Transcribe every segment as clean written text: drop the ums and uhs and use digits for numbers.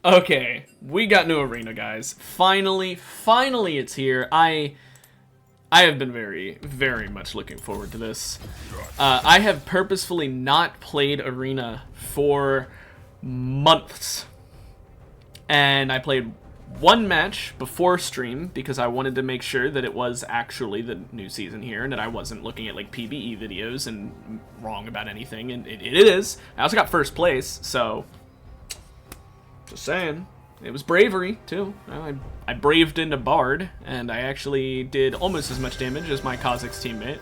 Okay, we got new arena, guys. Finally it's here. I have been very much looking forward to this. I have purposefully not played arena for months. And I played one match before stream because I wanted to make sure that it was actually the new season here and that I wasn't looking at like PvE videos and wrong about anything, and it is. I also got first place, so just saying. It was bravery, too. I braved into Bard, and I actually did almost as much damage as my Kha'Zix teammate.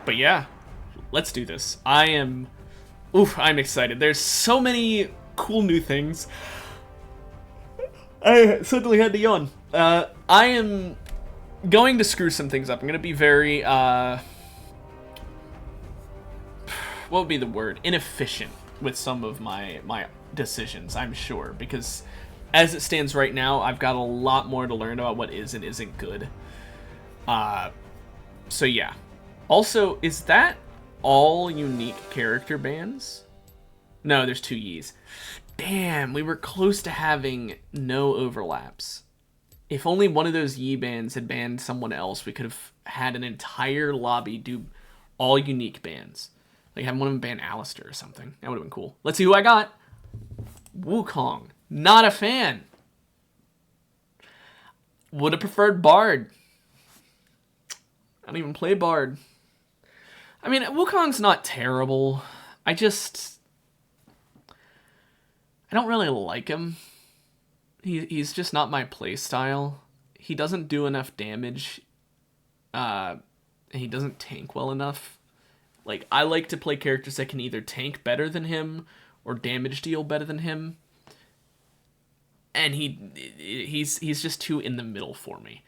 But yeah, let's do this. I'm excited. There's so many cool new things. I suddenly had to yawn. I am going to screw some things up. I'm going to be very, what would be the word? Inefficient with some of my decisions, I'm sure, because as it stands right now, I've got a lot more to learn about what is and isn't good. So yeah. Also, is that all unique character bans? No, there's 2 Ys. Damn, we were close to having no overlaps. If only one of those Yi bans had banned someone else, we could have had an entire lobby do all unique bans. Like, have one of them ban Alistair or something. That would have been cool. Let's see who I got. Wukong. Not a fan. Would have preferred Bard. I don't even play Bard. I mean, Wukong's not terrible. I don't really like him. He's just not my playstyle. He doesn't do enough damage. He doesn't tank well enough. Like, I like to play characters that can either tank better than him or damage deal better than him. And he's just too in the middle for me.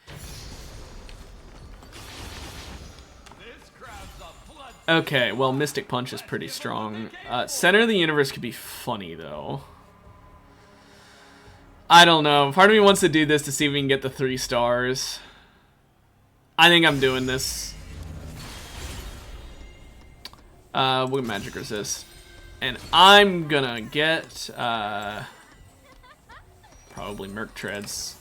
Okay, well, Mystic Punch is pretty strong. Center of the Universe could be funny, though. I don't know. Part of me wants to do this to see if we can get the 3 stars. I think I'm doing this. We'll Magic Resist. And I'm gonna get, probably Merc Treads.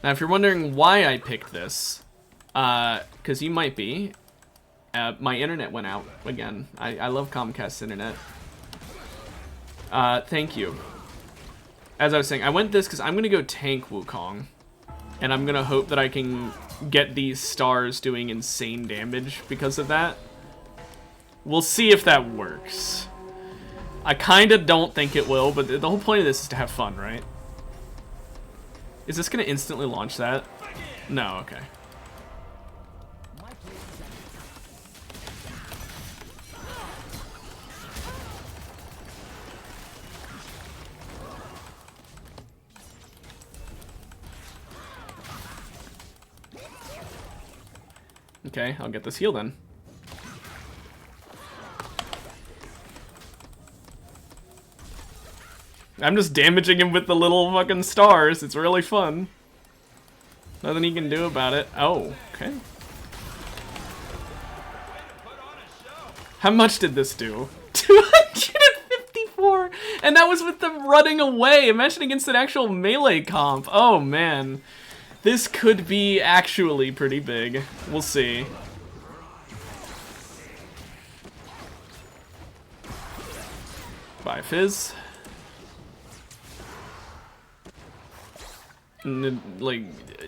Now, if you're wondering why I picked this, because you might be, my internet went out again. I love Comcast's internet. Thank you. As I was saying, I went this because I'm going to go tank Wukong. And I'm going to hope that I can get these stars doing insane damage because of that. We'll see if that works. I kind of don't think it will, but the whole point of this is to have fun, right? Is this going to instantly launch that? No, okay. Okay, I'll get this heal then. I'm just damaging him with the little fucking stars. It's really fun. Nothing he can do about it. Oh, okay. How much did this do? 254! And that was with them running away. Imagine against an actual melee comp. Oh, man. This could be actually pretty big. We'll see. Bye, Fizz. Like,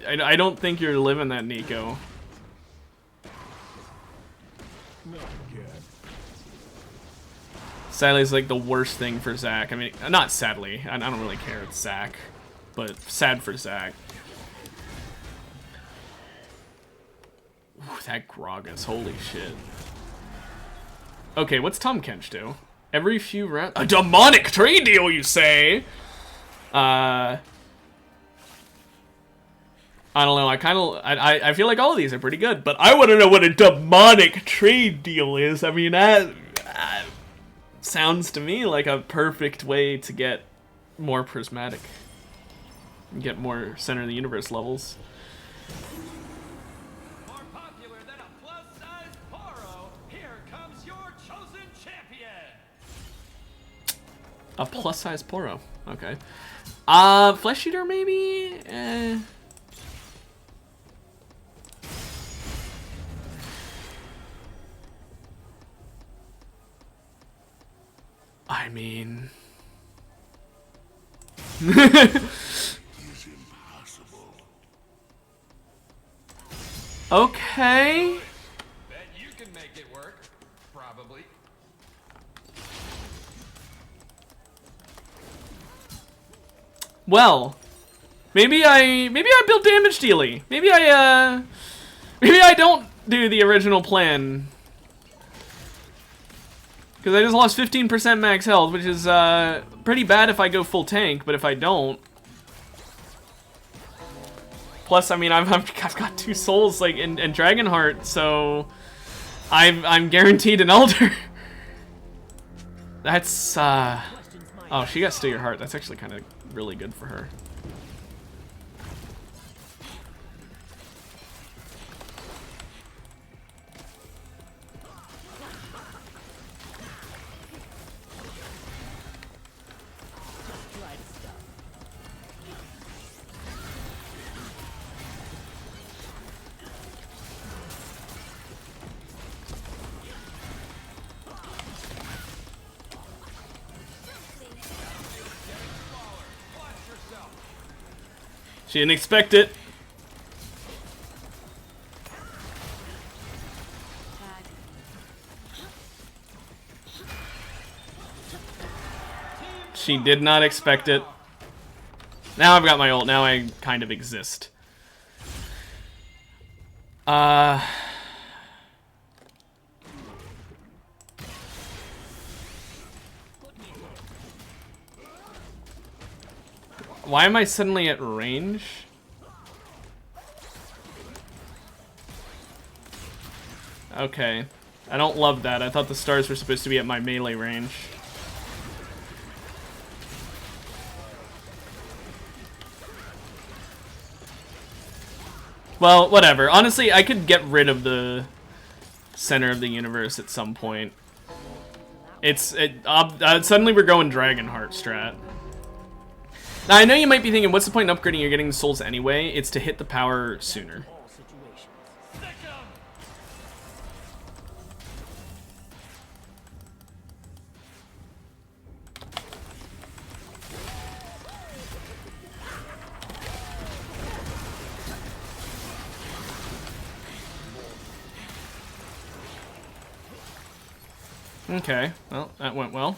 I don't think you're living that, Nico. Sadly, it's like the worst thing for Zach. I mean, not sadly. I don't really care. It's Zach. But sad for Zach. Ooh, that Gragas, holy shit. Okay, what's Tom Kench do? Every few rounds. A demonic trade deal, you say? I don't know. I feel like all of these are pretty good, but I want to know what a demonic trade deal is. I mean, that sounds to me like a perfect way to get more prismatic, and get more center of the universe levels. A plus-size Poro. Okay. Flesh Eater maybe? I mean... Okay. Bet you can make it work. Probably. Well, maybe I build damage dealy. Maybe I don't do the original plan. Because I just lost 15% max health, which is pretty bad if I go full tank, but if I don't. Plus, I mean, I've got 2 souls like in Dragonheart, so I'm guaranteed an Elder. That's oh, she got Steal Your Heart. That's actually kind of really good for her. She didn't expect it. She did not expect it. Now I've got my ult. Now I kind of exist. Why am I suddenly at range? Okay. I don't love that. I thought the stars were supposed to be at my melee range. Well, whatever. Honestly, I could get rid of the center of the universe at some point. Suddenly we're going Dragonheart strat. Now, I know you might be thinking, what's the point in upgrading? You're getting the souls anyway. It's to hit the power sooner. Okay, well, that went well.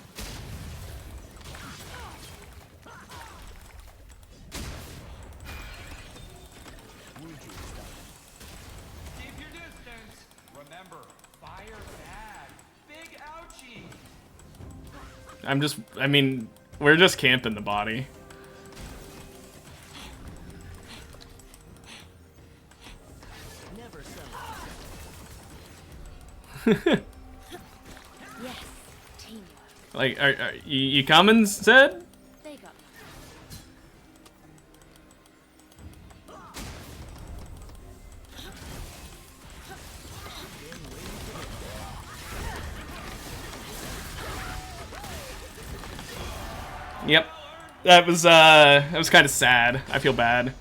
Keep your distance. Remember, fire bad. Big ouchie. I mean, we're just camping the body. Yes, teamwork. Like, are you coming, Zed? They got Yep. That was kind of sad. I feel bad.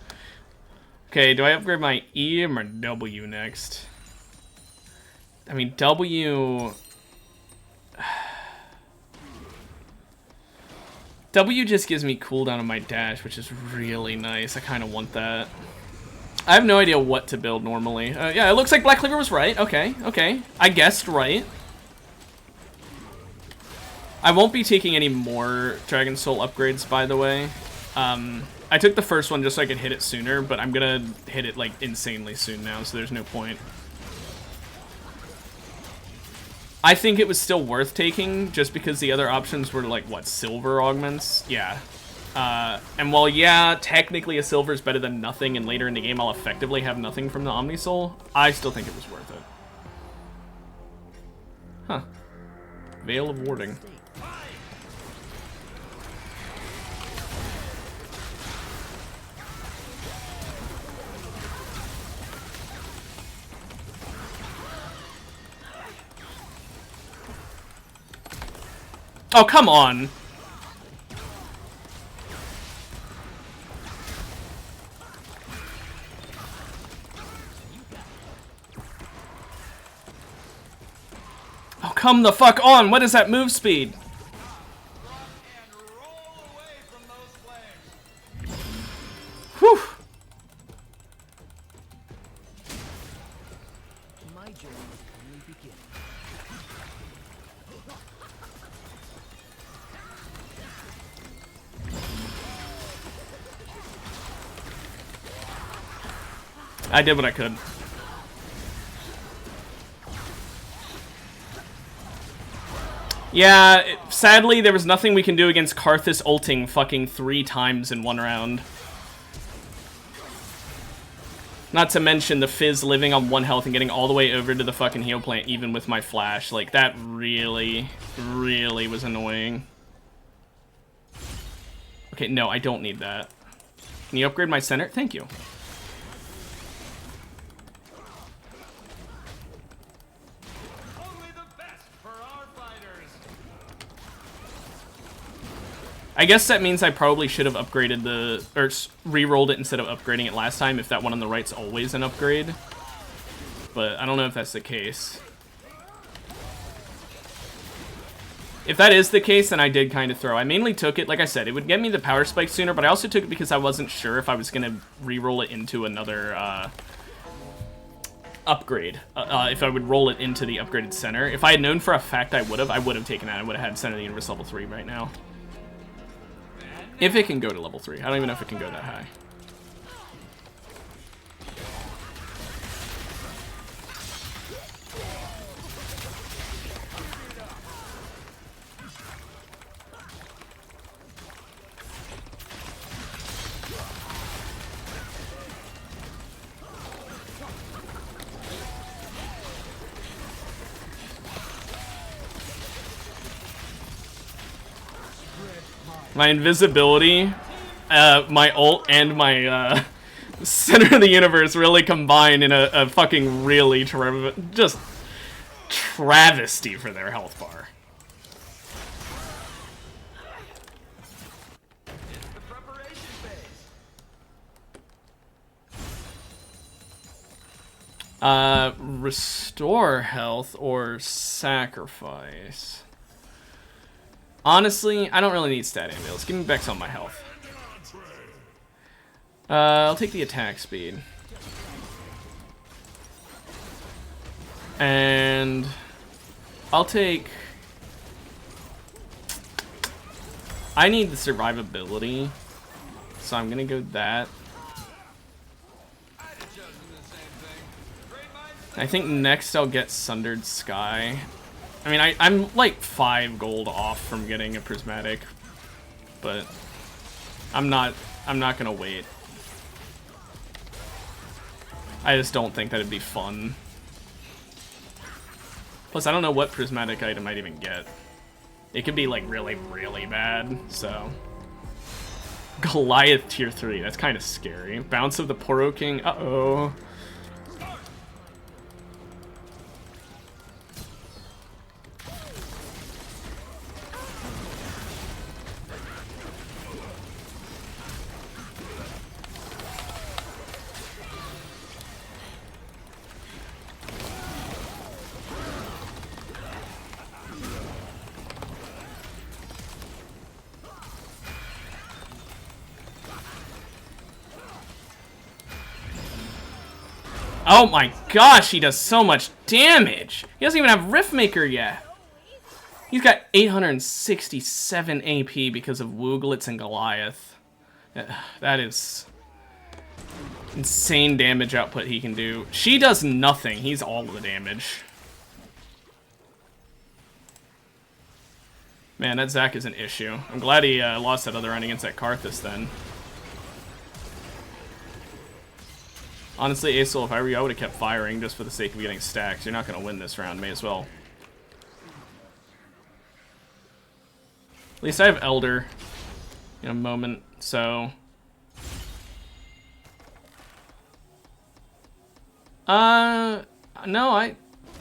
Okay, do I upgrade my E or my W next? I mean, W just gives me cooldown on my dash, which is really nice. I kind of want that. I have no idea what to build normally. Yeah, it looks like Black Cleaver was right. Okay, okay. I guessed right. I won't be taking any more Dragon Soul upgrades, by the way. I took the first one just so I could hit it sooner, but I'm gonna hit it, like, insanely soon now, so there's no point. I think it was still worth taking, just because the other options were, like, what, silver augments? Yeah. And while, yeah, technically a silver is better than nothing, and later in the game I'll effectively have nothing from the Omni Soul, I still think it was worth it. Huh. Veil of Warding. Oh, come on. come the fuck on! What is that move speed? Whew. My journey is only beginning. I did what I could. Yeah, sadly, there was nothing we can do against Karthus ulting fucking 3 times in 1 round. Not to mention the Fizz living on 1 health and getting all the way over to the fucking heal plant even with my flash. Like, that really, really was annoying. Okay, no, I don't need that. Can you upgrade my center? Thank you. I guess that means I probably should have upgraded the, or re-rolled it instead of upgrading it last time, if that one on the right's always an upgrade. But I don't know if that's the case. If that is the case, then I did kind of throw. I mainly took it, like I said, it would get me the power spike sooner, but I also took it because I wasn't sure if I was going to re-roll it into another upgrade. If I would roll it into the upgraded center. If I had known for a fact I would have taken that. I would have had Center of the Universe level 3 right now. If it can go to level 3. I don't even know if it can go that high. My invisibility, my ult, and my Center of the Universe really combine in a fucking really just travesty for their health bar. Restore health or sacrifice? Honestly, I don't really need stat ambulance. Give me Bex on my health. I'll take the attack speed. And I'll take... I need the survivability, so I'm gonna go that. I think next I'll get Sundered Sky. I mean, I'm like 5 gold off from getting a prismatic, but I'm not gonna wait. I just don't think that'd be fun. Plus, I don't know what prismatic item I'd even get. It could be like really, really bad, so. Goliath tier 3, that's kind of scary. Bounce of the Poro King, uh-oh. Oh my gosh, he does so much damage. He doesn't even have Riftmaker yet. He's got 867 AP because of Wooglitz and Goliath. That is insane damage output he can do. She does nothing. He's all the damage. Man, that Zac is an issue. I'm glad he lost that other run against that Karthus then. Honestly, Acel, if I were you, I would have kept firing just for the sake of getting stacks. You're not going to win this round. May as well. At least I have Elder in a moment, so... No, I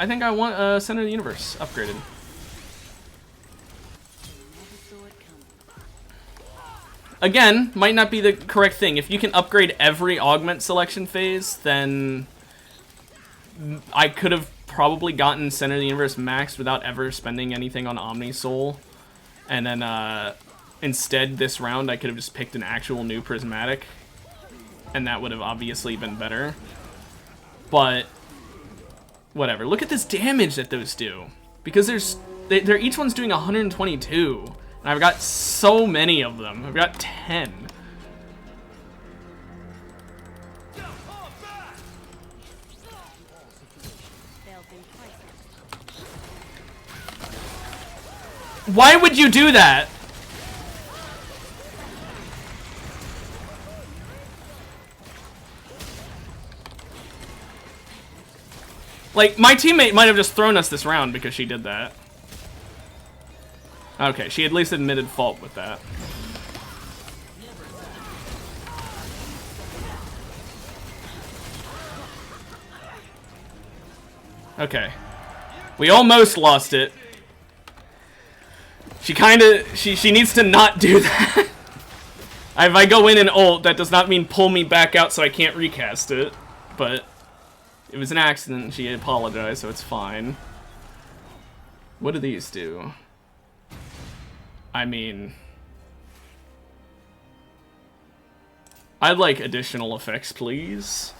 think I want Center of the Universe upgraded. Again, might not be the correct thing. If you can upgrade every augment selection phase, then I could have probably gotten Center of the Universe maxed without ever spending anything on Omni Soul. And then instead this round I could have just picked an actual new Prismatic. And that would have obviously been better. But whatever. Look at this damage that those do. Because they're each one's doing 122. And I've got so many of them. I've got 10. Why would you do that? Like, my teammate might have just thrown us this round because she did that. Okay, she at least admitted fault with that. Okay. We almost lost it. She needs to not do that. If I go in and ult, that does not mean pull me back out so I can't recast it. But it was an accident and she apologized, so it's fine. What do these do? I mean, I'd like additional effects, please.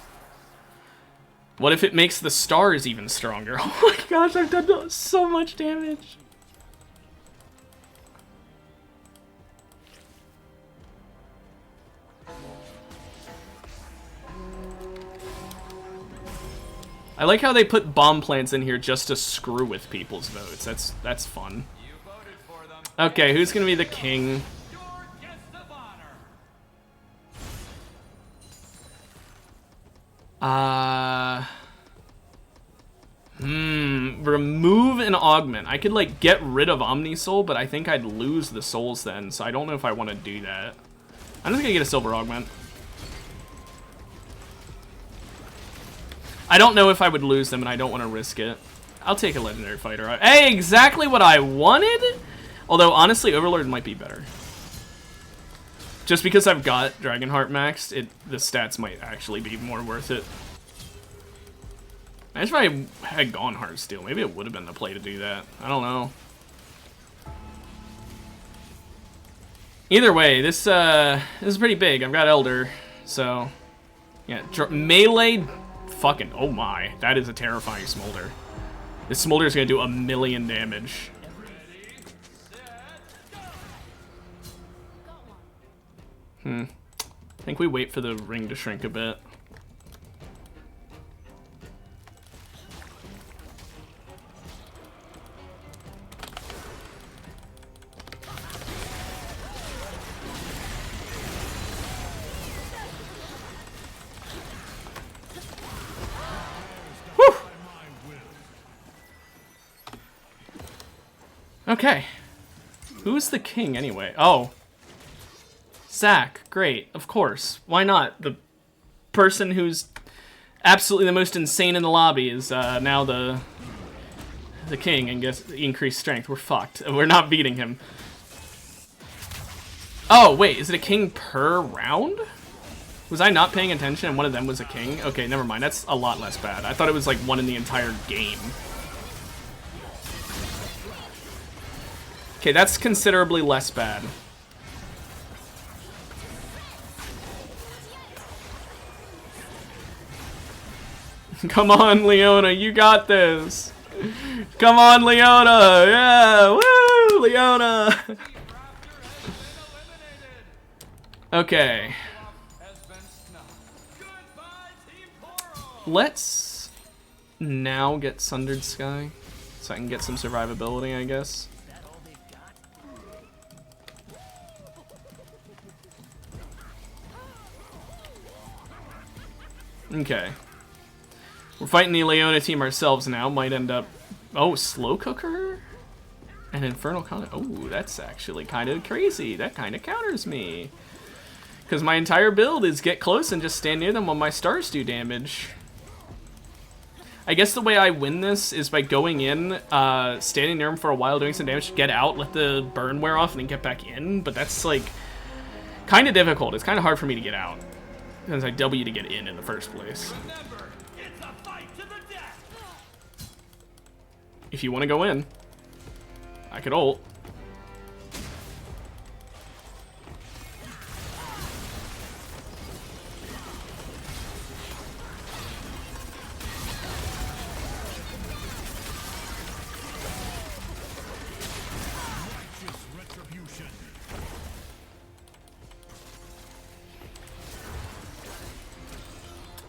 What if it makes the stars even stronger? Oh my gosh, I've done so much damage. I like how they put bomb plants in here just to screw with people's votes. That's fun. Okay, who's gonna be the king? Remove and augment. I could like get rid of Omni Soul, but I think I'd lose the souls then, so I don't know if I want to do that. I'm just gonna get a silver augment. I don't know if I would lose them, and I don't want to risk it. I'll take a legendary fighter. Hey, exactly what I wanted! Although, honestly, Overlord might be better. Just because I've got Dragonheart maxed, the stats might actually be more worth it. Imagine if I had gone Heartsteel. Maybe it would have been the play to do that. I don't know. Either way, this is pretty big. I've got Elder, so... Yeah, melee... Fucking, oh my, that is a terrifying Smolder. This Smolder is gonna do 1,000,000 damage. I think we wait for the ring to shrink a bit. Okay. Who's the king, anyway? Oh. Zac. Great. Of course. Why not? The person who's absolutely the most insane in the lobby is now the king and gets increased strength. We're fucked. We're not beating him. Oh, wait. Is it a king per round? Was I not paying attention and one of them was a king? Okay, never mind. That's a lot less bad. I thought it was like one in the entire game. Okay, that's considerably less bad. Come on, Leona, you got this. Come on, Leona. Yeah, woo, Leona. Okay. Let's now get Sundered Sky so I can get some survivability, I guess. Okay. We're fighting the Leona team ourselves now. Might end up... Oh, Slow Cooker? And Infernal Conduit. Oh, that's actually kind of crazy. That kind of counters me. Because my entire build is get close and just stand near them while my stars do damage. I guess the way I win this is by going in, standing near them for a while, doing some damage, get out, let the burn wear off, and then get back in. But that's, like, kind of difficult. It's kind of hard for me to get out. Because I W to get in the first place. if you want to go in, I could ult.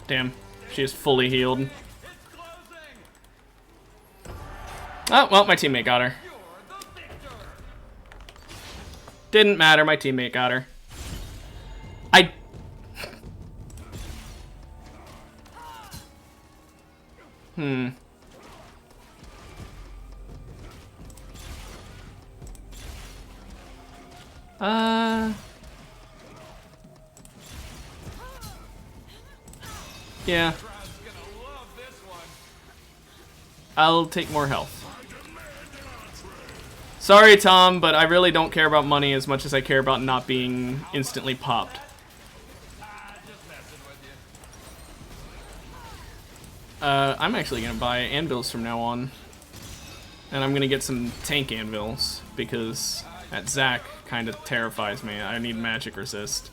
Damn, she is fully healed. Oh, well, my teammate got her. Didn't matter, my teammate got her. I... Yeah. I'll take more health. Sorry, Tom, but I really don't care about money as much as I care about not being instantly popped. I'm actually gonna buy anvils from now on. And I'm gonna get some tank anvils, because that Zac kind of terrifies me. I need magic resist.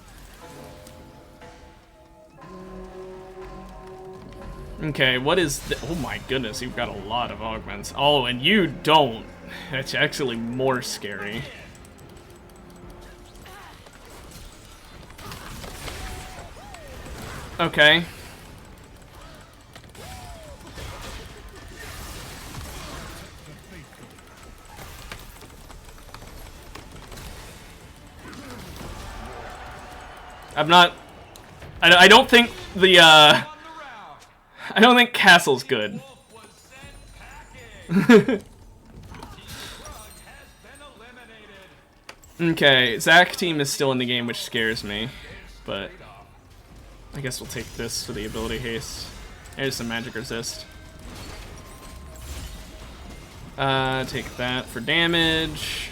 Okay, what is the... Oh my goodness, you've got a lot of augments. Oh, and you don't. That's actually more scary. Okay. I'm not... I don't think the, I don't think Castle's good. Okay, Zac team is still in the game, which scares me. But I guess we'll take this for the ability haste. There's some magic resist. Take that for damage.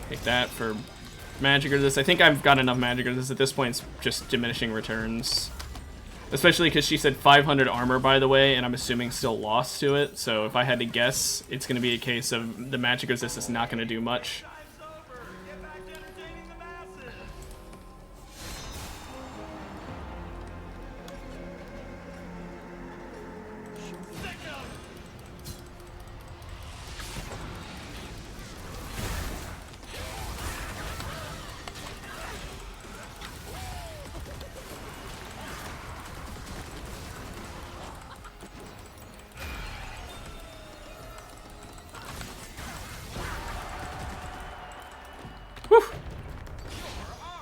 Take that for magic resist. I think I've got enough magic resist at this point. It's just diminishing returns. Especially because she said 500 armor, by the way, and I'm assuming still lost to it. So if I had to guess, it's going to be a case of the magic resist is not going to do much.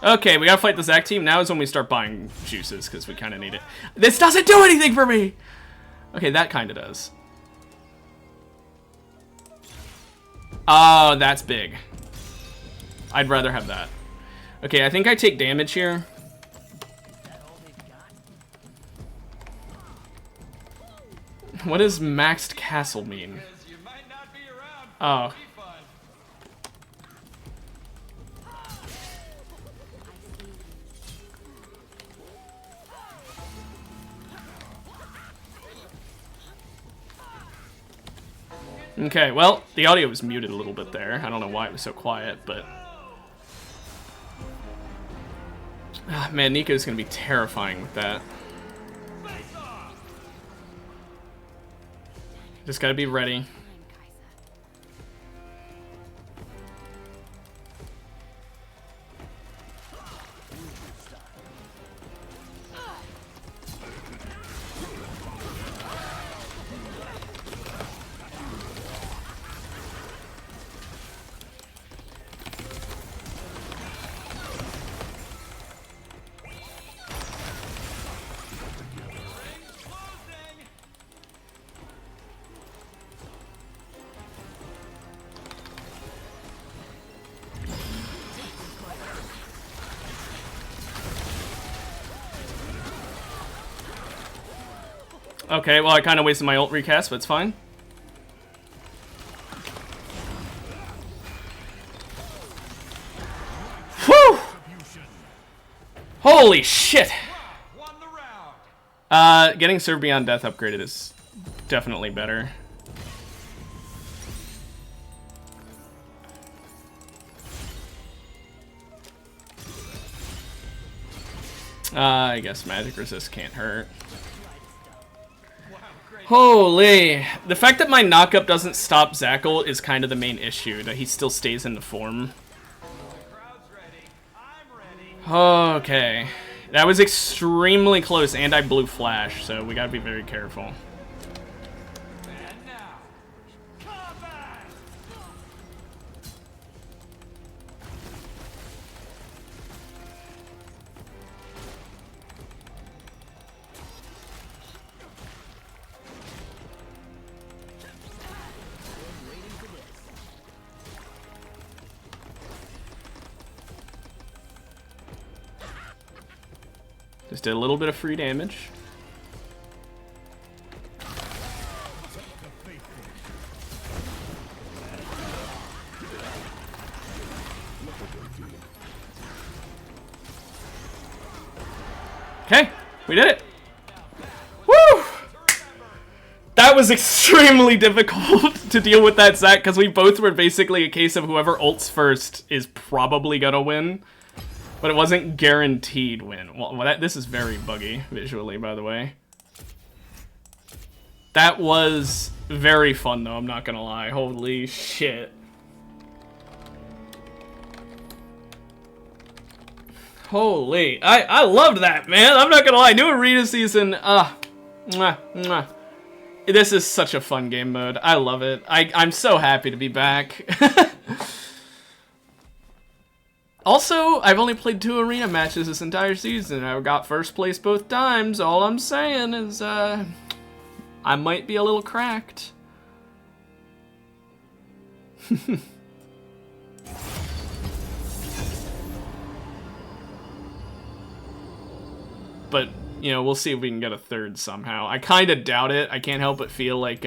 Okay, we gotta fight the Zac team. Now is when we start buying juices, because we kind of need it. This doesn't do anything for me! Okay, that kind of does. Oh, that's big. I'd rather have that. Okay, I think I take damage here. What does maxed castle mean? Oh. Okay, well, the audio was muted a little bit there. I don't know why it was so quiet, but... Ah, man, Nico's gonna be terrifying with that. Just gotta be ready. Okay, well, I kind of wasted my ult recast, but it's fine. Whew! Holy shit! Getting Serve Beyond Death upgraded is definitely better. I guess magic resist can't hurt. Holy. The fact that my knockup doesn't stop Zackle is kind of the main issue, that he still stays in the form. Okay. That was extremely close, and I blew flash, so we gotta be very careful. Just did a little bit of free damage. Okay, we did it. Woo! That was extremely difficult to deal with that Zac, because we both were basically a case of whoever ults first is probably gonna win. But it wasn't guaranteed win. Well, this is very buggy visually, by the way. That was very fun, though, I'm not gonna lie. Holy shit. Holy. I loved that, man. I'm not gonna lie. New arena season. Mwah, mwah. This is such a fun game mode. I love it. I'm so happy to be back. Also, I've only played 2 arena matches this entire season. I got first place both times. All I'm saying is, I might be a little cracked. But, you know, we'll see if we can get a 3rd somehow. I kind of doubt it. I can't help but feel like,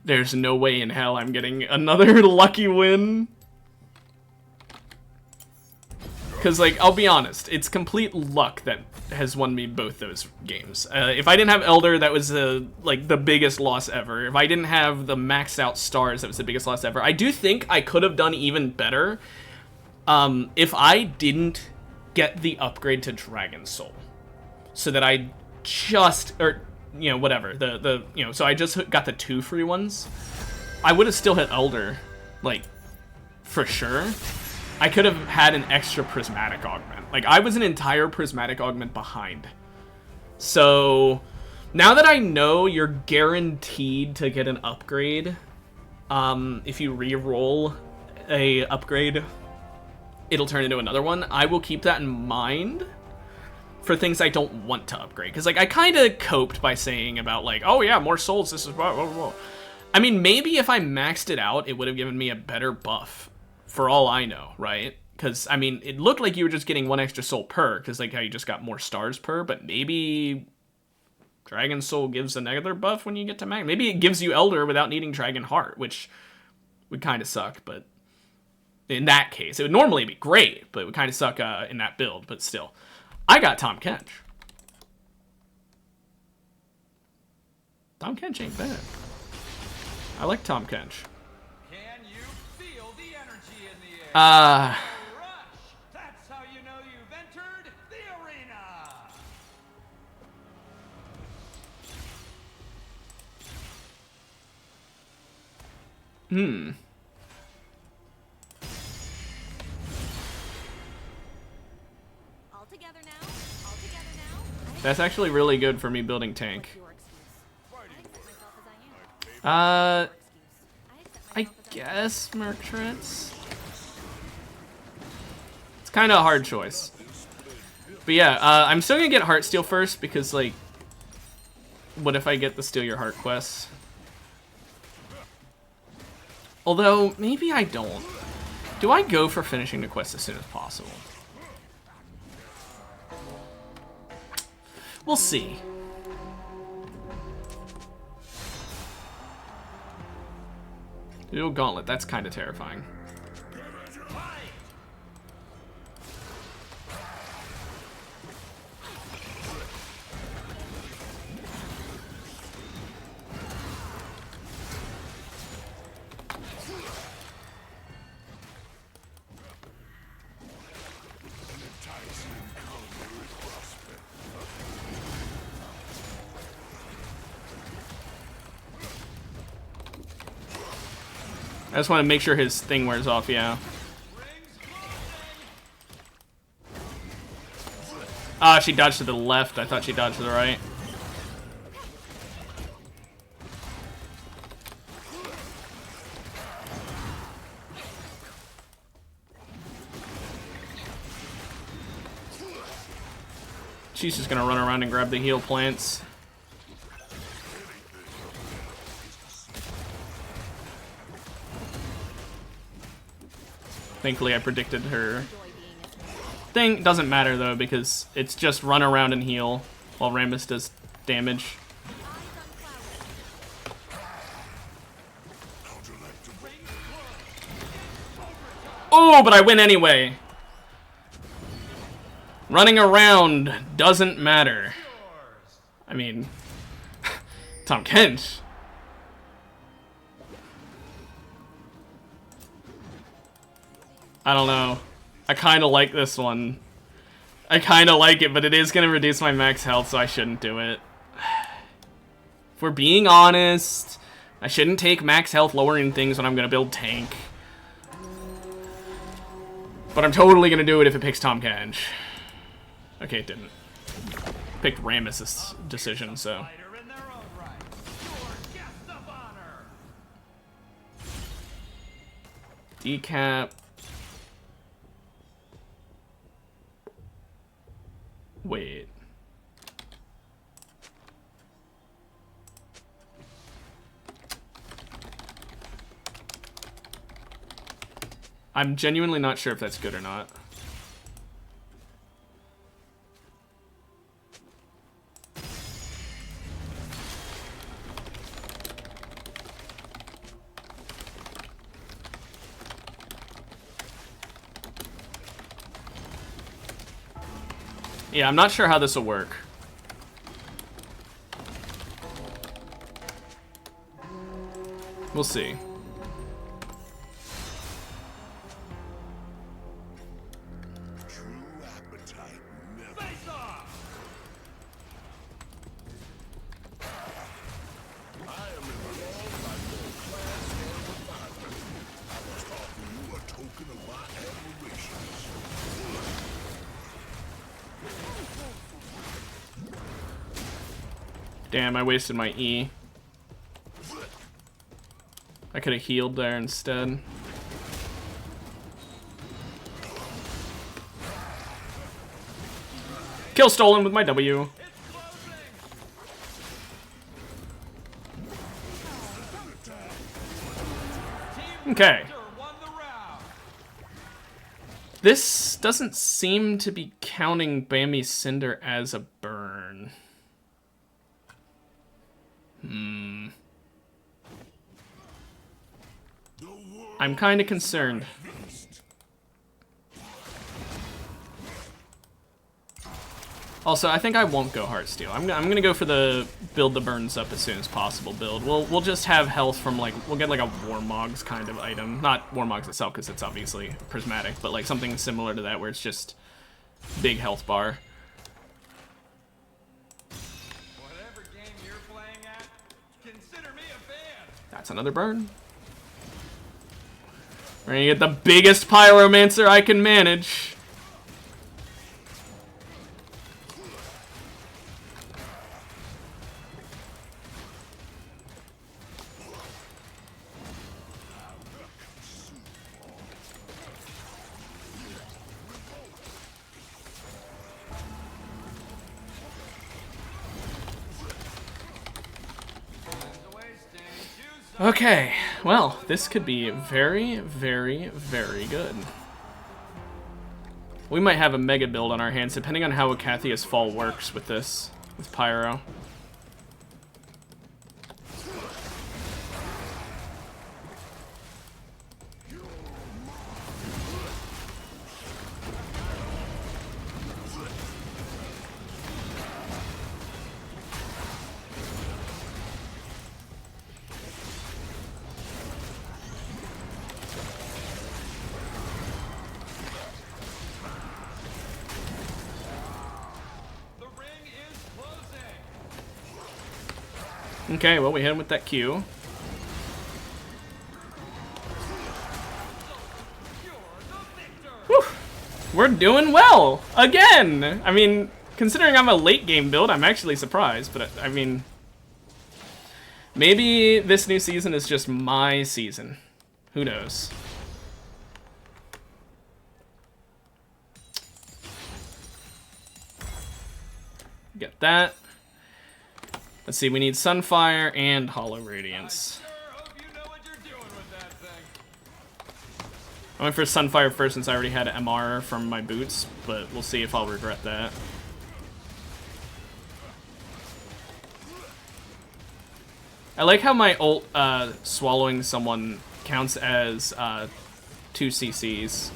there's no way in hell I'm getting another lucky win. Because, like, I'll be honest, it's complete luck that has won me both those games. If I didn't have Elder, that was, like, the biggest loss ever. If I didn't have the maxed out stars, that was the biggest loss ever. I do think I could have done even better if I didn't get the upgrade to Dragon Soul. So that I just, or, you know, whatever, you know, so I just got the 2 free ones. I would have still hit Elder, like, for sure. I could have had an extra prismatic augment. Like, I was an entire prismatic augment behind. So, now that I know you're guaranteed to get an upgrade, if you re-roll a upgrade, it'll turn into another one. I will keep that in mind for things I don't want to upgrade. Because, like, I kind of coped by saying about, like, oh yeah, more souls, this is blah, blah, blah. I mean, maybe if I maxed it out, it would have given me a better buff. For all I know, right? Because, I mean, it looked like you were just getting 1 extra soul per, because, like, how you just got more stars per, but maybe Dragon Soul gives another buff when you get to max. Maybe it gives you Elder without needing Dragon Heart, which would kind of suck, but in that case, it would normally be great, but it would kind of suck in that build, but still. I got Tom Kench. Tom Kench ain't bad. I like Tom Kench. Rush. That's how you know you've entered the arena. All together now. All together now. That's actually really good for me building tank. I I guess Merc Treads. Kind of a hard choice. But yeah, I'm still gonna get Heartsteel first because, like, what if I get the Steal Your Heart quest? Although, maybe I don't. Do I go for finishing the quest as soon as possible? We'll see. Dual Gauntlet, that's kind of terrifying. I just want to make sure his thing wears off, yeah. Ah, she dodged to the left. I thought she dodged to the right. She's just gonna run around and grab the heal plants. Thankfully, I predicted her thing. Doesn't matter though, because it's just run around and heal while Rammus does damage. Oh, but I win anyway. Running around doesn't matter. I mean, Tahm Kench. I don't know. I kind of like this one. I kind of like it, but it is going to reduce my max health, so I shouldn't do it. If we're being honest, I shouldn't take max health lowering things when I'm going to build tank. But I'm totally going to do it if it picks Tahm Kench. Okay, it didn't. Picked Rammus' decision, so. Decap. Wait. I'm genuinely not sure if that's good or not. Yeah, I'm not sure how this will work. We'll see. Damn, I wasted my E. I could have healed there instead. Kill stolen with my W. Okay. This doesn't seem to be counting Bambi Cinder as a burn. I'm kind of concerned. Also, I think I won't go Heartsteel. I'm gonna go for the build the burns up as soon as possible build. We'll just have health from like, we'll get like a Warmogs kind of item. Not Warmogs itself because it's obviously prismatic, but like something similar to that where it's just big health bar. Whatever game you're playing at, consider me a fan. That's another burn. We're gonna get the biggest Pyromancer I can manage. Okay, well, this could be very, very, very good. We might have a mega build on our hands, depending on how Acathia's Fall works with this, with Pyro. Okay, well, we hit him with that Q. We're doing well again. I mean, considering I'm a late game build, I'm actually surprised. But I mean, maybe this new season is just my season. Who knows? Get that. Let's see, we need Sunfire and Hollow Radiance. I went for Sunfire first since I already had MR from my boots, but we'll see if I'll regret that. I like how my ult swallowing someone counts as 2 CCs.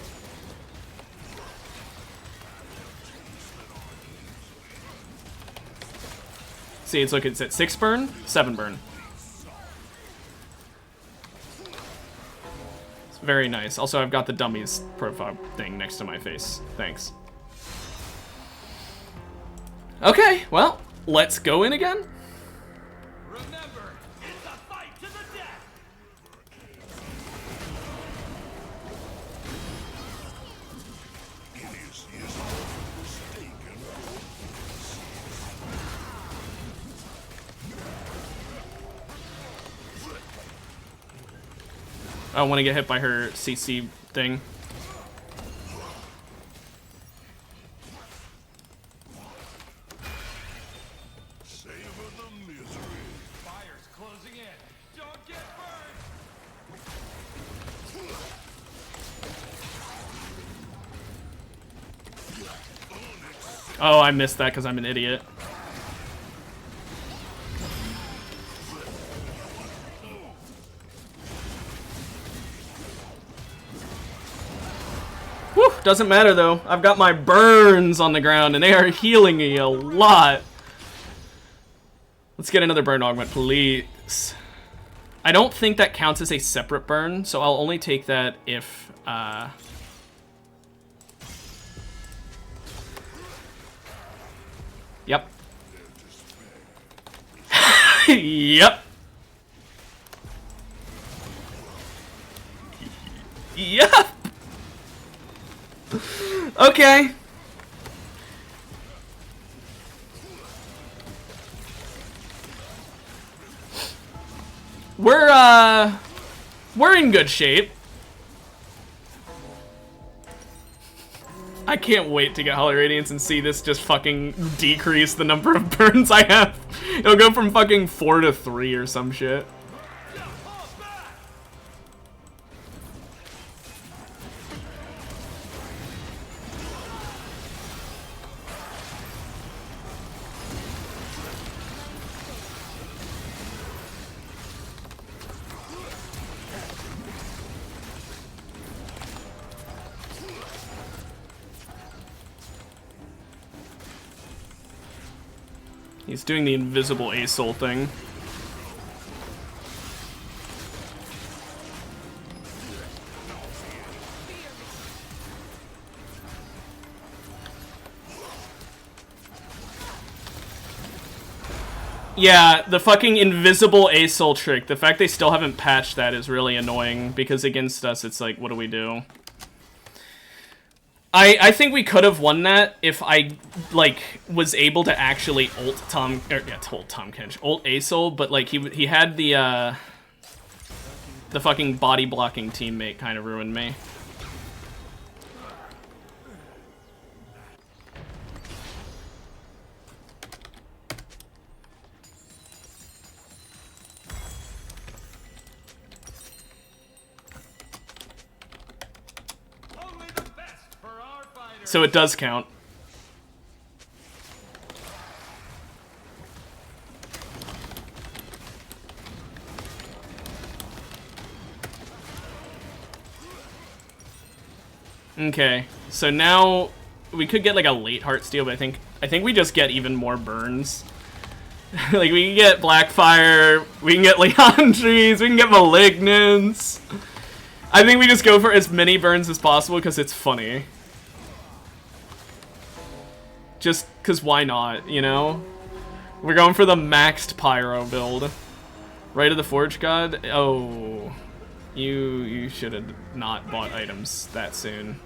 See, it's at 6 burn, 7 burn. It's very nice. Also, I've got the dummies profile thing next to my face. Thanks. Okay, well, let's go in again. Remember, it's a fight to the death. I don't want to get hit by her CC thing. Fire's closing in. Don't get burned. Oh, I missed that because I'm an idiot. Whew, doesn't matter though. I've got my burns on the ground and they are healing me a lot. Let's get another burn augment, please. I don't think that counts as a separate burn, so I'll only take that if, Yep. Yep. Yep. Okay. We're in good shape. I can't wait to get Hollow Radiance and see this just fucking decrease the number of burns I have. It'll go from fucking 4 to 3 or some shit. He's doing the invisible ASOL thing. Yeah, the fucking invisible ASOL trick. The fact they still haven't patched that is really annoying, because against us it's like, what do we do? I think we could have won that if I, like, was able to actually ult Tom Kench, ult ASOL, but, like, he had the fucking body blocking teammate kind of ruined me. So it does count. Okay, so now we could get like a late heart steal, but I think we just get even more burns. Like we can get Blackfire, we can get Leandries, we can get Malignants. I think we just go for as many burns as possible because it's funny. Just because why not, you know? We're going for the maxed Pyro build. Right of the Forge God? Oh. You should have not bought items that soon.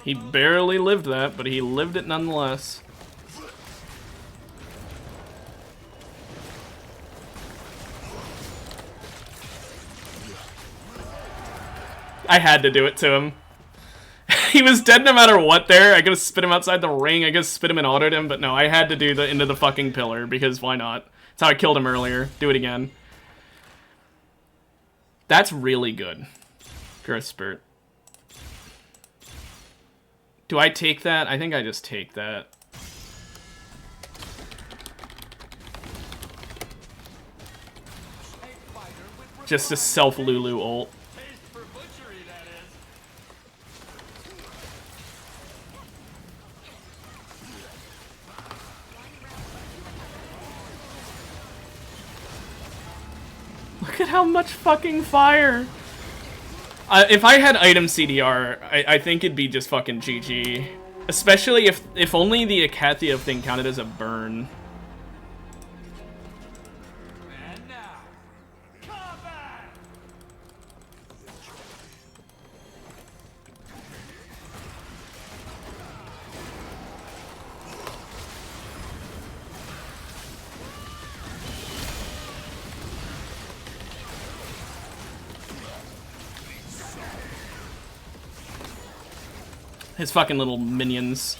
He barely lived that, but he lived it nonetheless. I had to do it to him. He was dead no matter what there. I could've spit him outside the ring. I could've spit him and autoed him, but no, I had to do the into the fucking pillar, because why not? That's how I killed him earlier. Do it again. That's really good. Growth Spurt. Do I take that? I think I just take that. Just a self-Lulu ult. Look at how much fucking fire! If I had item CDR, I think it'd be just fucking GG. Especially if only the Akathia thing counted as a burn. And now, combat! His fucking little minions.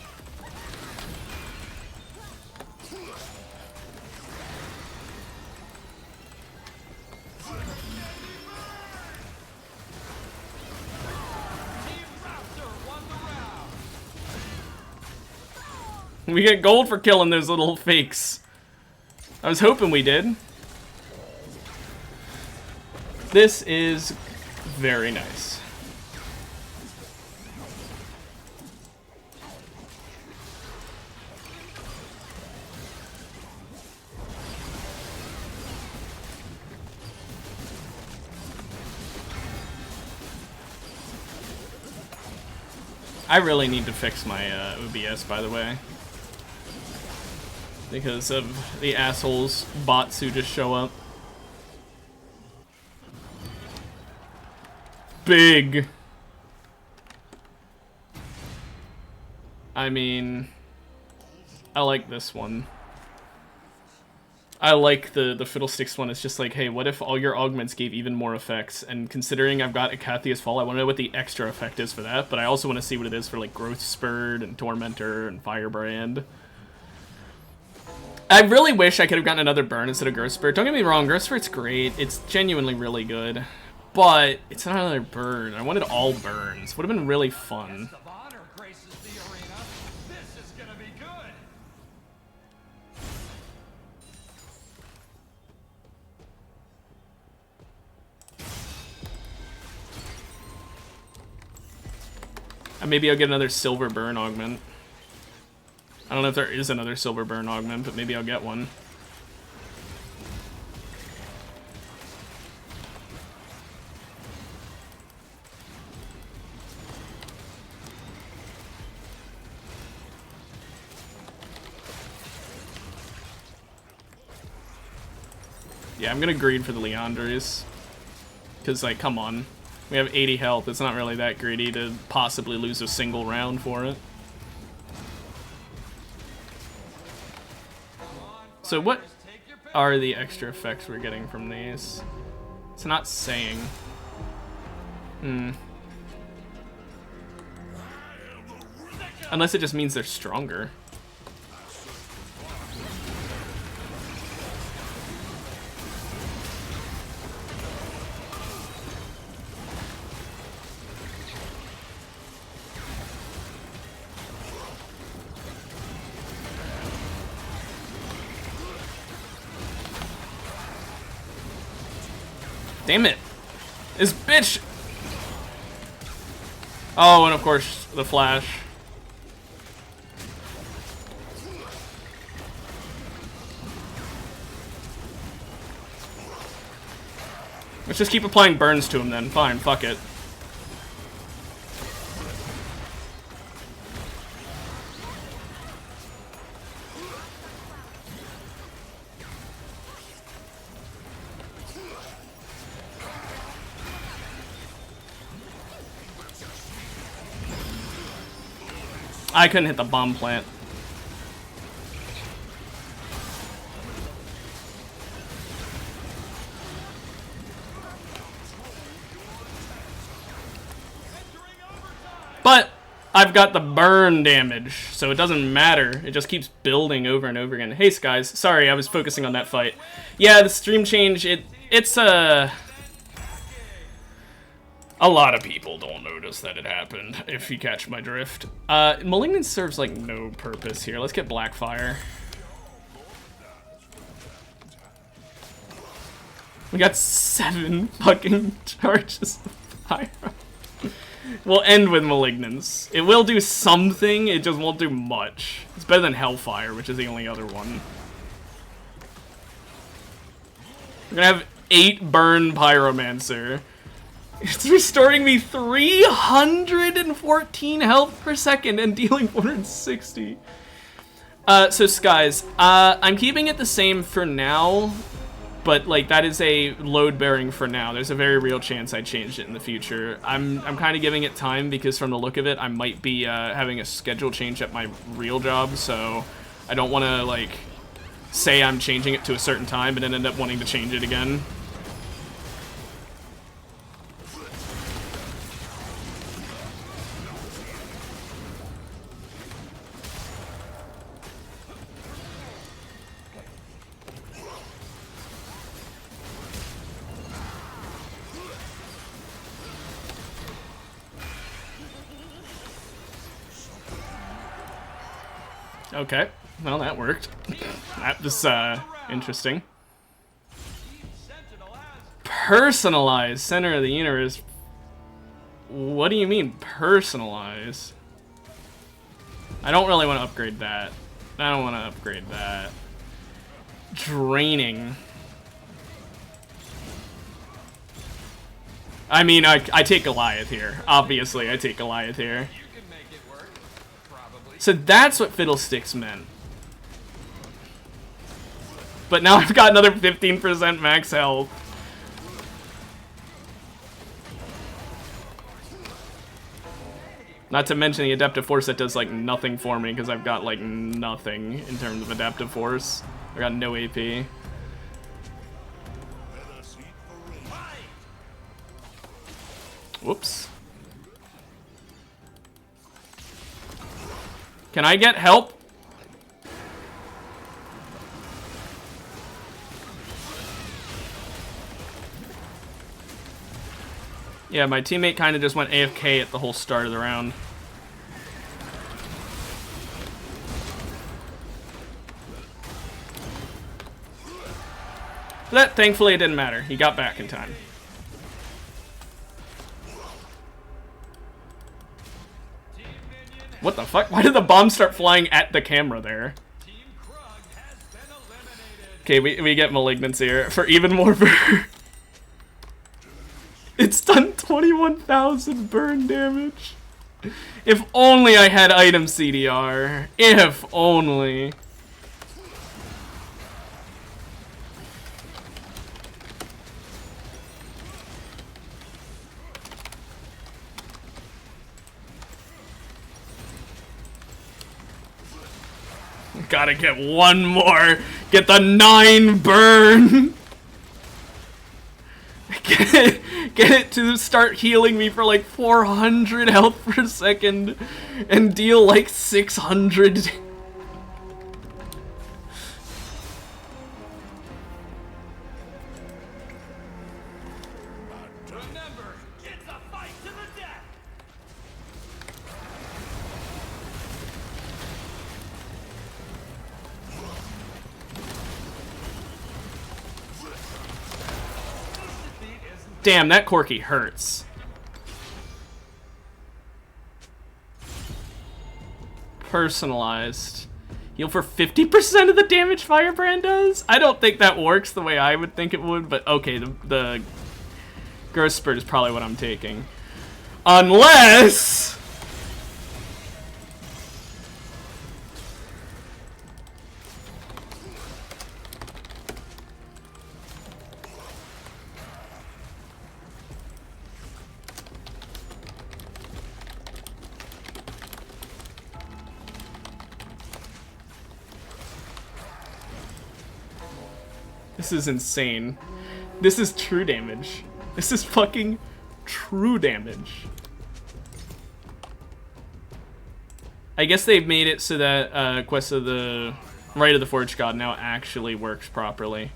We get gold for killing those little fakes. I was hoping we did. This is very nice. I really need to fix my OBS, by the way. Because of the assholes bots who just show up. Big. I mean, I like this one. I like the Fiddlesticks one. It's just like, hey, what if all your augments gave even more effects? And considering I've got Akathia's Fall, I want to know what the extra effect is for that, but I also want to see what it is for like Growth Spurt and Tormentor and Firebrand. I really wish I could have gotten another burn instead of Growth Spurt. Don't get me wrong, Growth Spurt's great. It's genuinely really good. But it's not another burn. I wanted all burns. Would have been really fun. Of honor graces the arena. This is gonna be good. Maybe I'll get another silver burn augment. I don't know if there is another silver burn augment, but maybe I'll get one. Yeah, I'm gonna greed for the Leandres. Because, like, come on. We have 80 health. It's not really that greedy to possibly lose a single round for it. So what are the extra effects we're getting from these? It's not saying. Unless it just means they're stronger. Damn it. This bitch! Oh, and of course, the flash. Let's just keep applying burns to him then. Fine, fuck it. I couldn't hit the bomb plant. But I've got the burn damage, so it doesn't matter. It just keeps building over and over again. Hey, Skies. Sorry, I was focusing on that fight. Yeah, the stream change, it's a lot of people don't notice that it happened, if you catch my drift. Malignant serves, like, no purpose here. Let's get Blackfire. We got 7 fucking charges of fire. We'll end with Malignance. It will do something, it just won't do much. It's better than Hellfire, which is the only other one. We're gonna have 8 burn Pyromancer. It's restoring me 314 health per second and dealing 460. So Skies, I'm keeping it the same for now, but like that is a load bearing for now. There's a very real chance I change it in the future. I'm kind of giving it time because from the look of it, I might be having a schedule change at my real job, so I don't want to like say I'm changing it to a certain time and then end up wanting to change it again. Okay, well that worked. That was interesting. Personalized center of the universe. What do you mean personalized? I don't really want to upgrade that. I don't want to upgrade that. Draining. I mean, I take Goliath here. Obviously, I take Goliath here. So that's what Fiddlesticks meant. But now I've got another 15% max health. Not to mention the Adaptive Force that does like nothing for me because I've got like nothing in terms of Adaptive Force. I got no AP. Whoops. Can I get help? Yeah, my teammate kind of just went AFK at the whole start of the round. But that, thankfully, it didn't matter. He got back in time. What the fuck? Why did the bomb start flying at the camera there? Okay, we get Malignance here for even more burn. It's done 21,000 burn damage. If only I had item CDR. If only. Gotta get one more. Get the 9 burn. Get it to start healing me for like 400 health per second and deal like 600. Remember, it's a fight to the death. Damn, that Corky hurts. Personalized. Heal for 50% of the damage Firebrand does? I don't think that works the way I would think it would, but okay, the Growth Spurt is probably what I'm taking. Unless... This is insane. This is true damage. This is fucking true damage. I guess they've made it so that Quest of the Rite of the Forge God now actually works properly,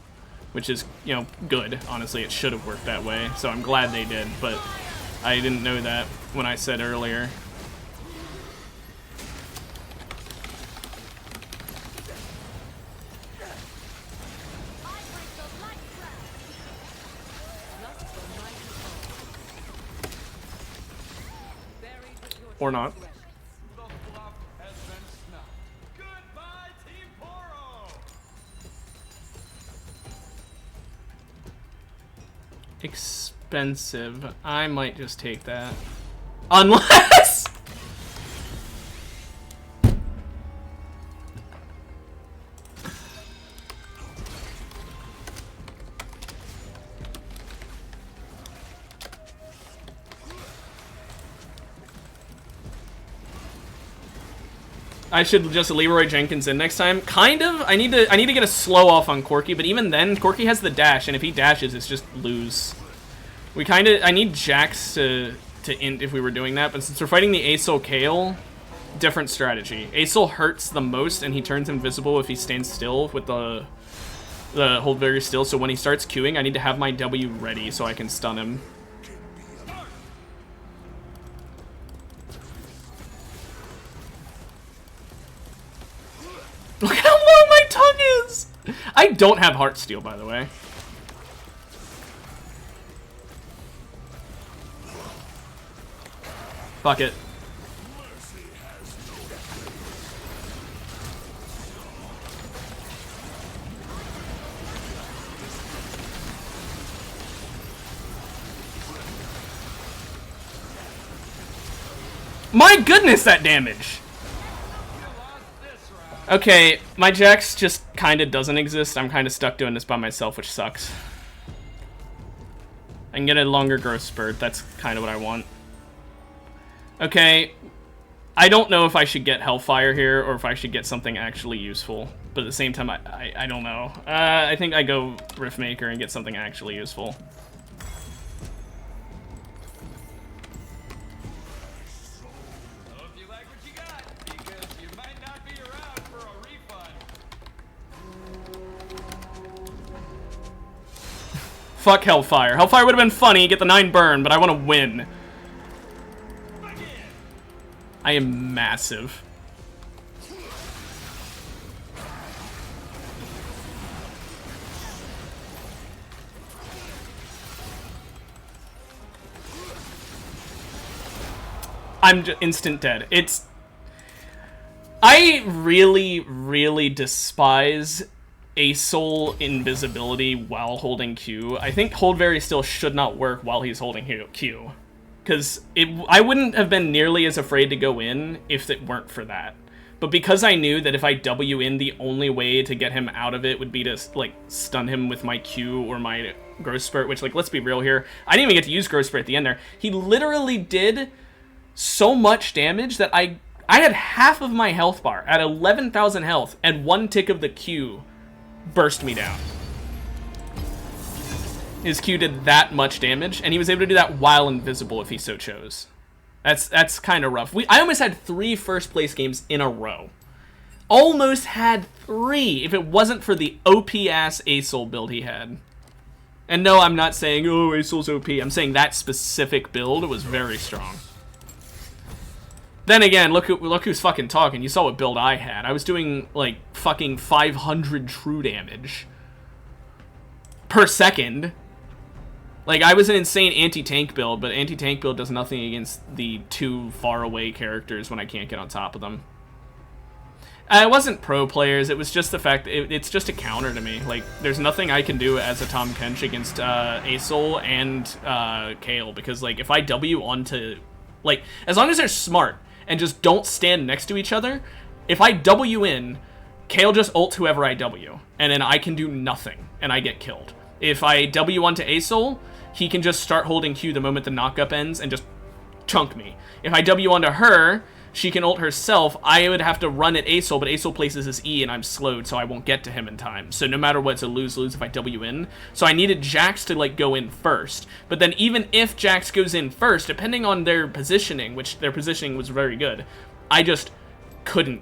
which is, you know, good. Honestly, it should have worked that way, so I'm glad they did, but I didn't know that when I said earlier. Or not. The bluff has been snuffed. Goodbye, Team Poro! Expensive. I might just take that. Unless... I should just Leroy Jenkins in next time. Kind of. I need to get a slow off on Corki, but even then, Corki has the dash, and if he dashes, it's just lose. I need Jax to int if we were doing that, but since we're fighting the Aesol Kayle, different strategy. Aesol hurts the most, and he turns invisible if he stands still with the hold very still. So when he starts queuing, I need to have my W ready so I can stun him. Look how low my tongue is! I don't have Heartsteel, by the way. Fuck it. My goodness, that damage! Okay, my Jax just kind of doesn't exist. I'm kind of stuck doing this by myself, which sucks. I can get a longer growth spurt. That's kind of what I want. Okay, I don't know if I should get Hellfire here or if I should get something actually useful. But at the same time, I don't know. I think I go Riftmaker and get something actually useful. Fuck Hellfire. Hellfire would have been funny, get the 9 burn, but I want to win. I am massive. I'm just instant dead. I really, really despise Aesol invisibility while holding Q. I think hold very still should not work while he's holding Q. Because I wouldn't have been nearly as afraid to go in if it weren't for that. But because I knew that if I W in, the only way to get him out of it would be to, like, stun him with my Q or my growth spurt, which, like, let's be real here. I didn't even get to use growth spurt at the end there. He literally did so much damage that I had half of my health bar at 11,000 health, and one tick of the Q burst me down. His Q did that much damage, and he was able to do that while invisible if he so chose. That's kind of rough. I almost had 3 first place games in a row. Almost had 3 if it wasn't for the OP-ass Aesol build he had. And no, I'm not saying, oh, Aesol's OP. I'm saying that specific build was very strong. Then again, look who's fucking talking. You saw what build I had. I was doing, like, fucking 500 true damage per second. Like, I was an insane anti-tank build, but anti-tank build does nothing against the 2 far-away characters when I can't get on top of them. It wasn't pro players, it was just the fact that it's just a counter to me. Like, there's nothing I can do as a Tahm Kench against Aesol and Kayle, because, like, if I W onto... Like, as long as they're smart and just don't stand next to each other, if I W in, Kayle just ults whoever I W, and then I can do nothing, and I get killed. If I W onto Aesol, he can just start holding Q the moment the knockup ends and just chunk me. If I W onto her, she can ult herself, I would have to run at Asol, but Asol places his E and I'm slowed, so I won't get to him in time. So no matter what, it's a lose-lose if I W in. So I needed Jax to, like, go in first. But then even if Jax goes in first, depending on their positioning, which their positioning was very good, I just couldn't.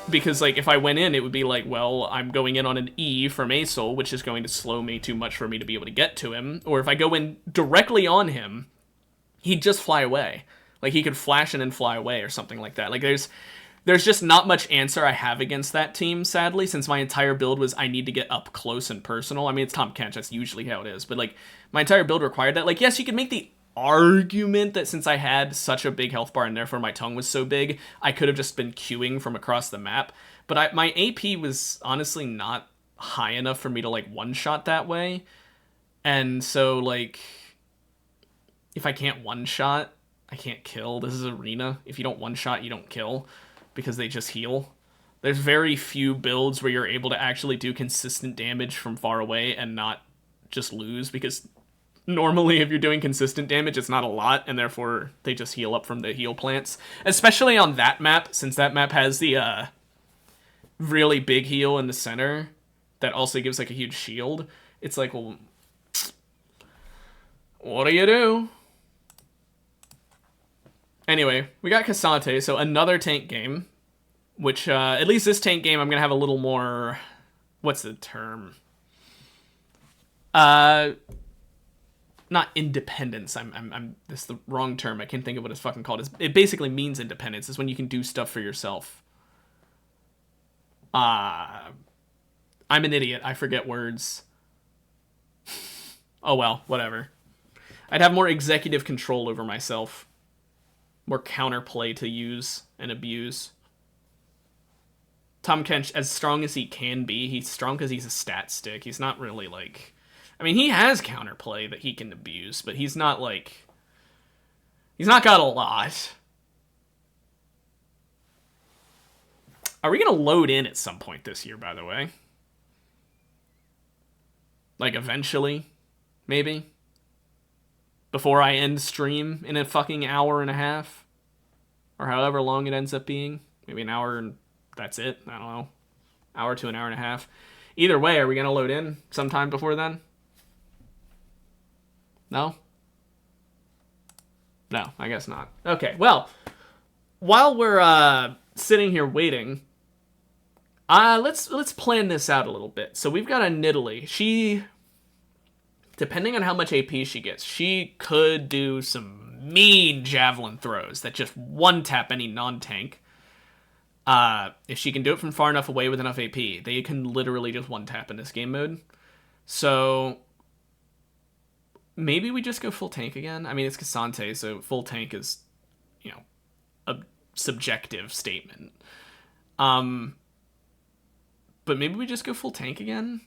Because, like, if I went in, it would be like, well, I'm going in on an E from Asol, which is going to slow me too much for me to be able to get to him. Or if I go in directly on him, he'd just fly away. Like, he could flash and then fly away or something like that. Like, there's just not much answer I have against that team, sadly, since my entire build was I need to get up close and personal. I mean, it's Tahm Kench, that's usually how it is. But, like, my entire build required that. Like, yes, you could make the argument that since I had such a big health bar and therefore my tongue was so big, I could have just been queuing from across the map. But my AP was honestly not high enough for me to, like, one-shot that way. And so, like, if I can't one-shot, I can't kill. This is Arena. If you don't one-shot, you don't kill because they just heal. There's very few builds where you're able to actually do consistent damage from far away and not just lose, because normally if you're doing consistent damage, it's not a lot, and therefore they just heal up from the heal plants. Especially on that map, since that map has the really big heal in the center that also gives, like, a huge shield. It's like, well, what do you do? Anyway, we got Cassante, so another tank game, which, at least this tank game, I'm going to have a little more, what's the term? Not independence, this is the wrong term, I can't think of what it's fucking called. It basically means independence, is when you can do stuff for yourself. I'm an idiot, I forget words. Oh well, whatever. I'd have more executive control over myself. More counterplay to use and abuse. Tahm Kench, as strong as he can be, he's strong because he's a stat stick. He's not really, like... I mean, he has counterplay that he can abuse, but he's not, like... He's not got a lot. Are we going to load in at some point this year, by the way? Like, eventually? Maybe? Before I end stream in a fucking hour and a half? Or however long it ends up being. Maybe an hour and that's it. I don't know. Hour to an hour and a half. Either way, are we going to load in sometime before then? No? No, I guess not. Okay, well, while we're sitting here waiting, let's plan this out a little bit. So we've got a Nidalee. She, depending on how much AP she gets, she could do some mean javelin throws that just one-tap any non-tank. If she can do it from far enough away with enough AP, they can literally just one-tap in this game mode. So maybe we just go full tank again. I mean, it's Cassante, so full tank is, you know, a subjective statement. But maybe we just go full tank again?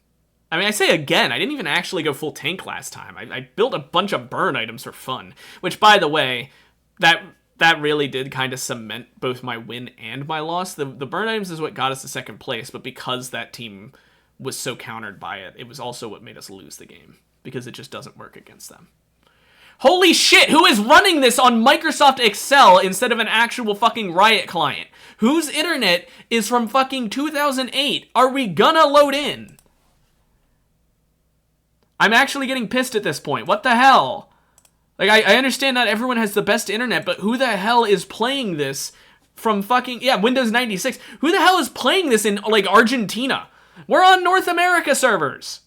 I mean, I say again, I didn't even actually go full tank last time. I built a bunch of burn items for fun. Which, by the way, that really did kind of cement both my win and my loss. The burn items is what got us to second place, but because that team was so countered by it, it was also what made us lose the game. Because it just doesn't work against them. Holy shit, who is running this on Microsoft Excel instead of an actual fucking Riot client? Whose internet is from fucking 2008? Are we gonna load in? I'm actually getting pissed at this point. What the hell? Like, I understand not everyone has the best internet, but who the hell is playing this from fucking... Yeah, Windows 96. Who the hell is playing this in, like, Argentina? We're on North America servers.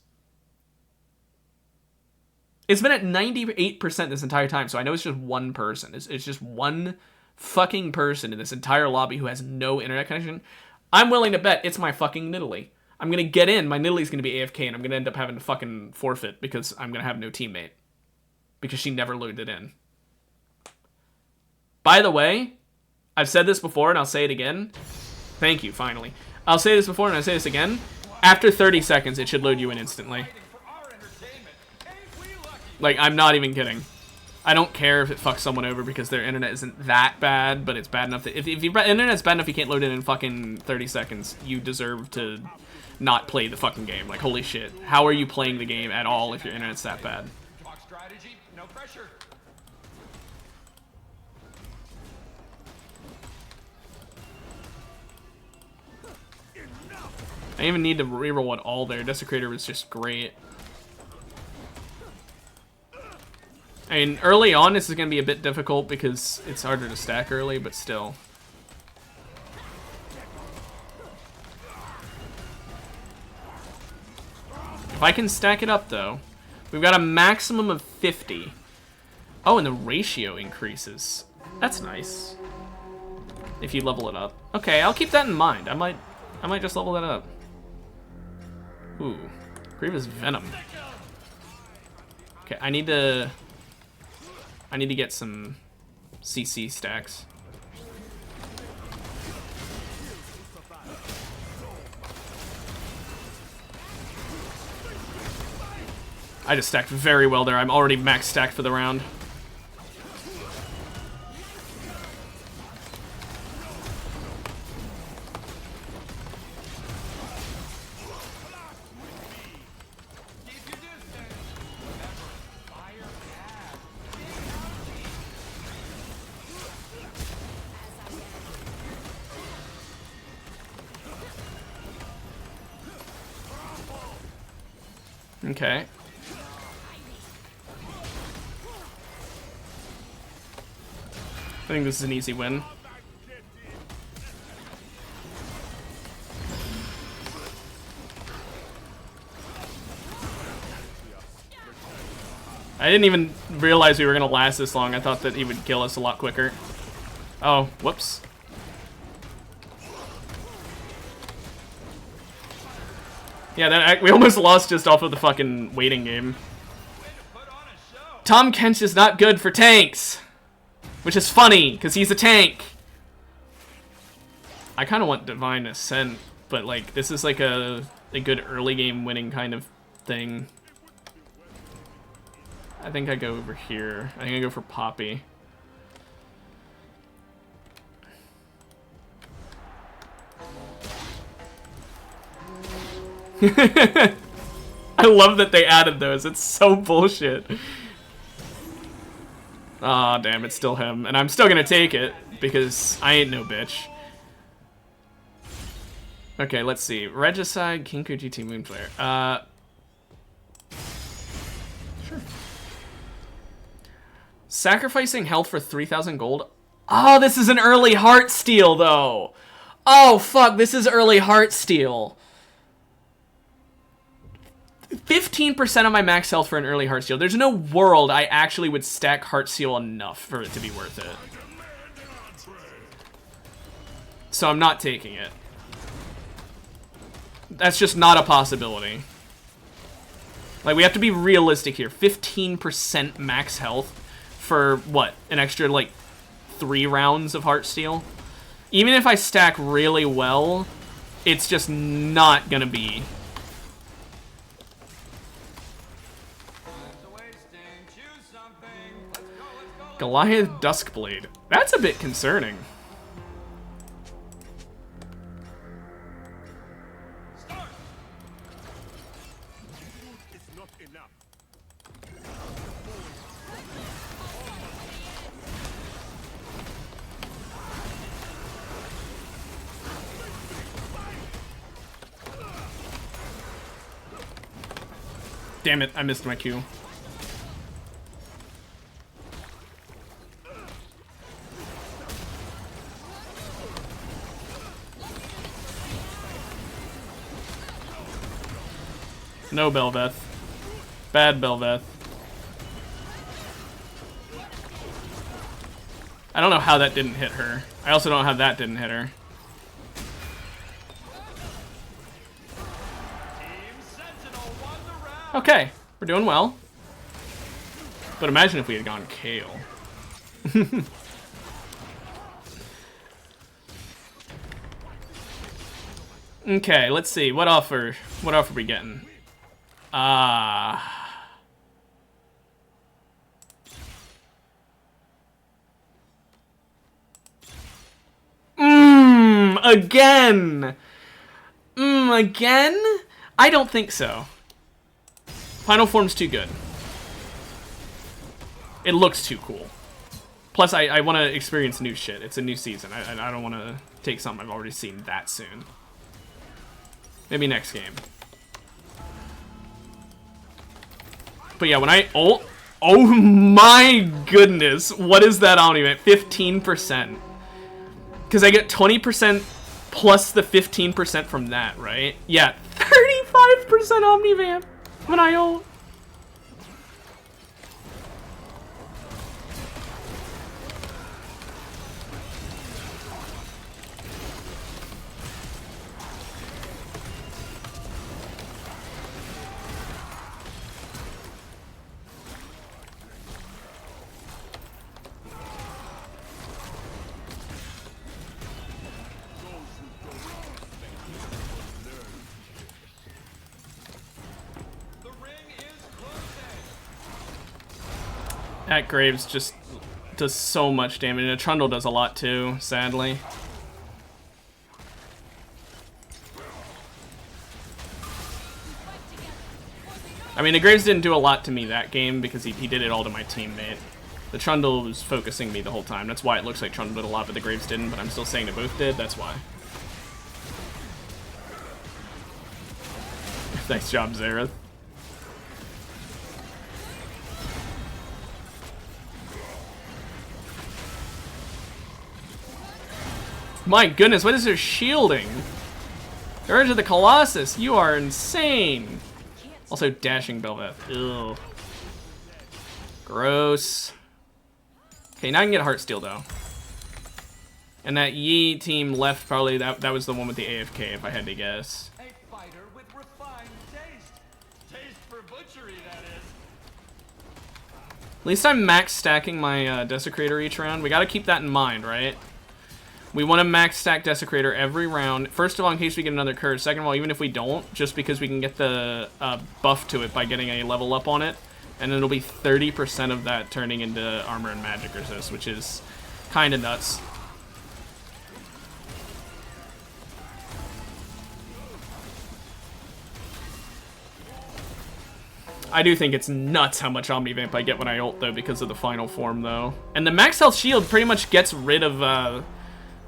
It's been at 98% this entire time, so I know it's just one person. It's just one fucking person in this entire lobby who has no internet connection. I'm willing to bet it's my fucking Nidalee. I'm going to get in, my Nidalee's going to be AFK, and I'm going to end up having to fucking forfeit because I'm going to have no teammate. Because she never loaded in. By the way, I've said this before and I'll say it again. Thank you, finally. I'll say this before and I'll say this again. After 30 seconds, it should load you in instantly. Like, I'm not even kidding. I don't care if it fucks someone over because their internet isn't that bad, but it's bad enough that if your internet's bad enough you can't load it in fucking 30 seconds, you deserve to not play the fucking game. Like, holy shit. How are you playing the game at all if your internet's that bad? Talk strategy, no pressure. I didn't even need to reroll at all there. Desecrator was just great. I mean, early on, this is going to be a bit difficult because it's harder to stack early, but still. If I can stack it up, though, we've got a maximum of 50. Oh, and the ratio increases. That's nice. If you level it up. Okay, I'll keep that in mind. I might just level that up. Ooh, Grievous Venom. Okay, I need to get some CC stacks. I just stacked very well there. I'm already max stacked for the round. Okay. I think this is an easy win. I didn't even realize we were gonna last this long. I thought that he would kill us a lot quicker. Oh, whoops. Yeah, we almost lost just off of the fucking waiting game. Tom Kench is not good for tanks. Which is funny, because he's a tank. I kind of want Divine Ascent, but like, this is like a good early game winning kind of thing. I think I go over here. I think I go for Poppy. I love that they added those. It's so bullshit. Aw, oh, damn, it's still him. And I'm still gonna take it, because I ain't no bitch. Okay, let's see. Regicide, Kinko GT Moonflare. Sure. Sacrificing health for 3,000 gold? Oh, this is an early heart steal, though. Oh, fuck, this is early heart steal. 15% of my max health for an early heart steal. There's no world I actually would stack heart steal enough for it to be worth it. So I'm not taking it. That's just not a possibility. Like, we have to be realistic here. 15% max health for, what, an extra, like, 3 rounds of heart steal? Even if I stack really well, it's just not gonna be... Goliath Duskblade. That's a bit concerning. Damn it, I missed my cue. No Belveth. Bad Belveth. I don't know how that didn't hit her. I also don't know how that didn't hit her. Okay, we're doing well. But imagine if we had gone Kale. Okay, let's see. What offer are we getting? Again! Again? I don't think so. Final form's too good. It looks too cool. Plus, I want to experience new shit. It's a new season. I don't want to take something I've already seen that soon. Maybe next game. But yeah, when I ult... Oh my goodness. What is that Omni-Vamp? 15%. Because I get 20% plus the 15% from that, right? Yeah, 35% Omni-Vamp when I ult. That Graves just does so much damage, and Trundle does a lot too, sadly. I mean, the Graves didn't do a lot to me that game because he did it all to my teammate. The Trundle was focusing me the whole time. That's why it looks like Trundle did a lot, but the Graves didn't, but I'm still saying they both did, that's why. Nice job, Zareth. My goodness, what is their shielding? Urge of the Colossus, you are insane. Also, dashing Belveth. Ugh. Gross. Okay, now I can get Heartsteel though. And that Yi team left probably that was the one with the AFK if I had to guess. A fighter with refined taste. Taste for butchery, that is. At least I'm max stacking my Desecrator each round. We gotta keep that in mind, right? We want to max stack Desecrator every round. First of all, in case we get another curse. Second of all, even if we don't, just because we can get the buff to it by getting a level up on it. And it'll be 30% of that turning into armor and magic resist, which is kind of nuts. I do think it's nuts how much Omni-Vamp I get when I ult, though, because of the final form, though. And the max health shield pretty much gets rid of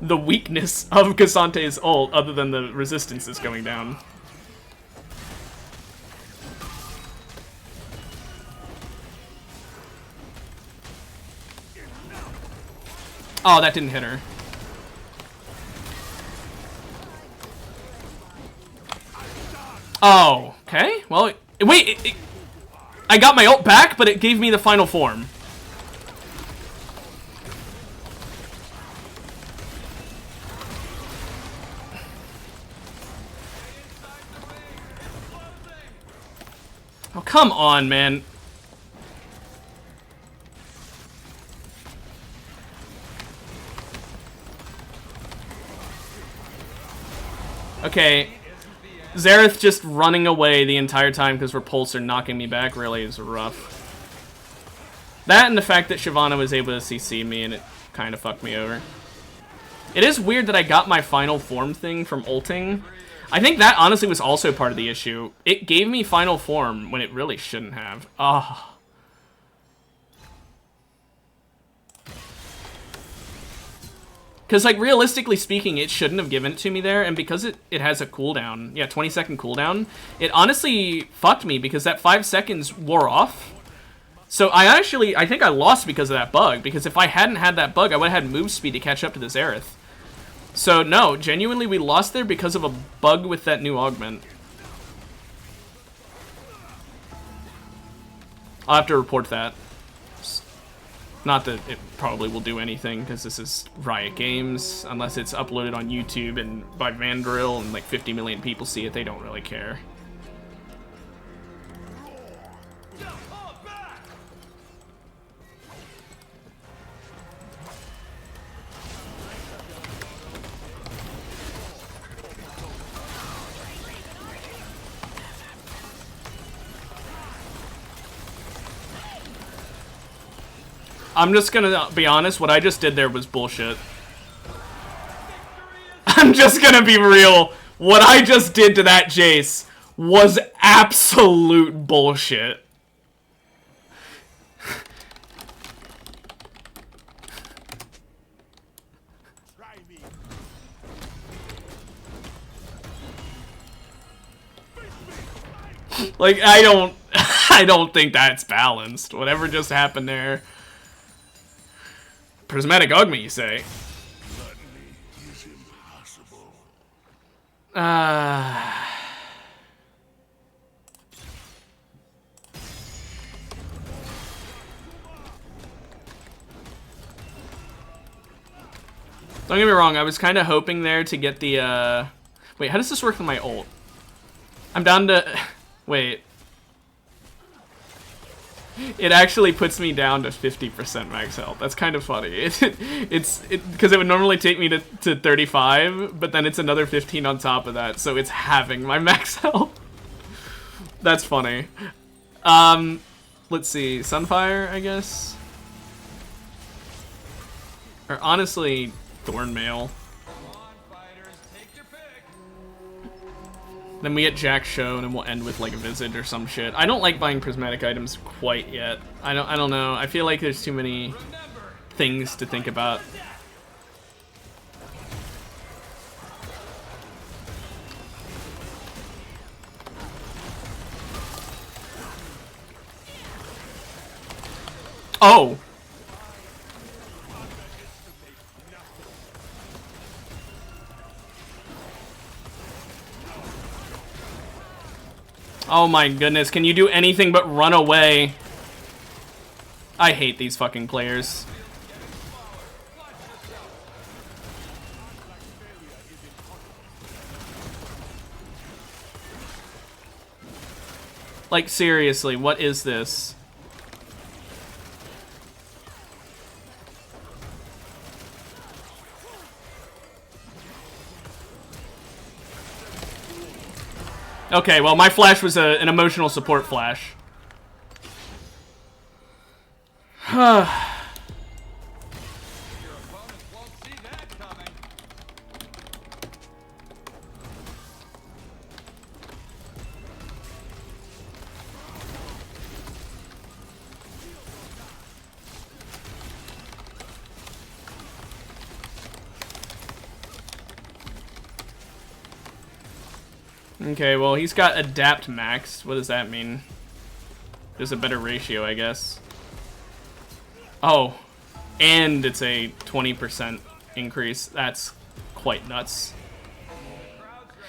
the weakness of Cassante's ult, other than the resistance is going down. Oh, that didn't hit her. Oh, okay. Well, wait, I got my ult back, but it gave me the final form. Oh, come on, man. Okay. Zareth just running away the entire time because Repulsor knocking me back really is rough. That and the fact that Shyvana was able to CC me and it kind of fucked me over. It is weird that I got my final form thing from ulting. I think that honestly was also part of the issue. It gave me final form when it really shouldn't have. Ah. Because, like, realistically speaking, it shouldn't have given it to me there, and because it has a cooldown, yeah, 20-second cooldown, it honestly fucked me because that 5 seconds wore off. So I think I lost because of that bug, because if I hadn't had that bug, I would have had move speed to catch up to the Zareth. So, no, genuinely, we lost there because of a bug with that new augment. I'll have to report that. Not that it probably will do anything, because this is Riot Games. Unless it's uploaded on YouTube and by Vandrill and like 50 million people see it, they don't really care. I'm just gonna be honest, what I just did there was bullshit. I'm just gonna be real. What I just did to that Jace was absolute bullshit. Like, I don't I don't think that's balanced. Whatever just happened there. Prismatic Augment, you say? Don't get me wrong, I was kind of hoping there to get the, Wait, how does this work with my ult? I'm down to... Wait. It actually puts me down to 50% max health. That's kind of funny. Because it would normally take me to 35, but then it's another 15 on top of that, so it's halving my max health. That's funny. Let's see. Sunfire, I guess? Or honestly... Thornmail. Then we get Jack Show, and then we'll end with like a Visit or some shit. I don't like buying prismatic items quite yet. I don't know. I feel like there's too many things to think about. Oh. Oh my goodness, can you do anything but run away? I hate these fucking players. Like, seriously, what is this? Okay, well, my flash was an emotional support flash. Okay, well, he's got Adapt Max. What does that mean? Just a better ratio, I guess. Oh, and it's a 20% increase. That's quite nuts.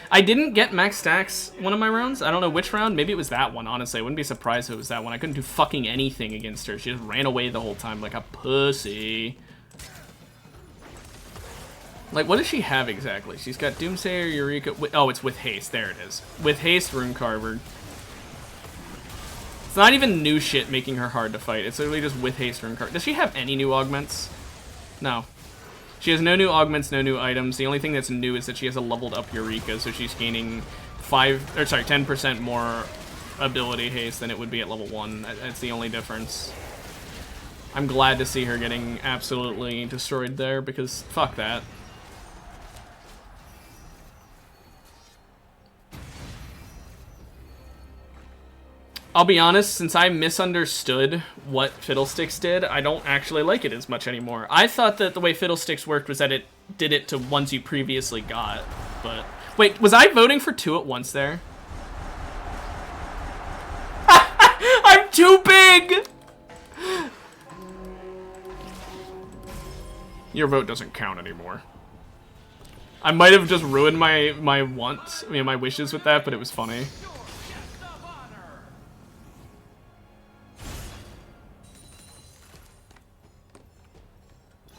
I didn't get max stacks one of my rounds. I don't know which round. Maybe it was that one, honestly. I wouldn't be surprised if it was that one. I couldn't do fucking anything against her. She just ran away the whole time like a pussy. Like, what does she have exactly? She's got Doomsayer, Eureka... Oh, it's with haste. There it is. With haste, Runecarver. It's not even new shit making her hard to fight. It's literally just with haste, Runecarver. Does she have any new augments? No. She has no new augments, no new items. The only thing that's new is that she has a leveled up Eureka, so she's gaining 10% more ability haste than it would be at level 1. That's the only difference. I'm glad to see her getting absolutely destroyed there, because fuck that. I'll be honest, since I misunderstood what Fiddlesticks did, I don't actually like it as much anymore. I thought that the way Fiddlesticks worked was that it did it to ones you previously got, but... Wait, was I voting for 2 at once there? I'm too big! Your vote doesn't count anymore. I might have just ruined my wants, my wishes with that, but it was funny.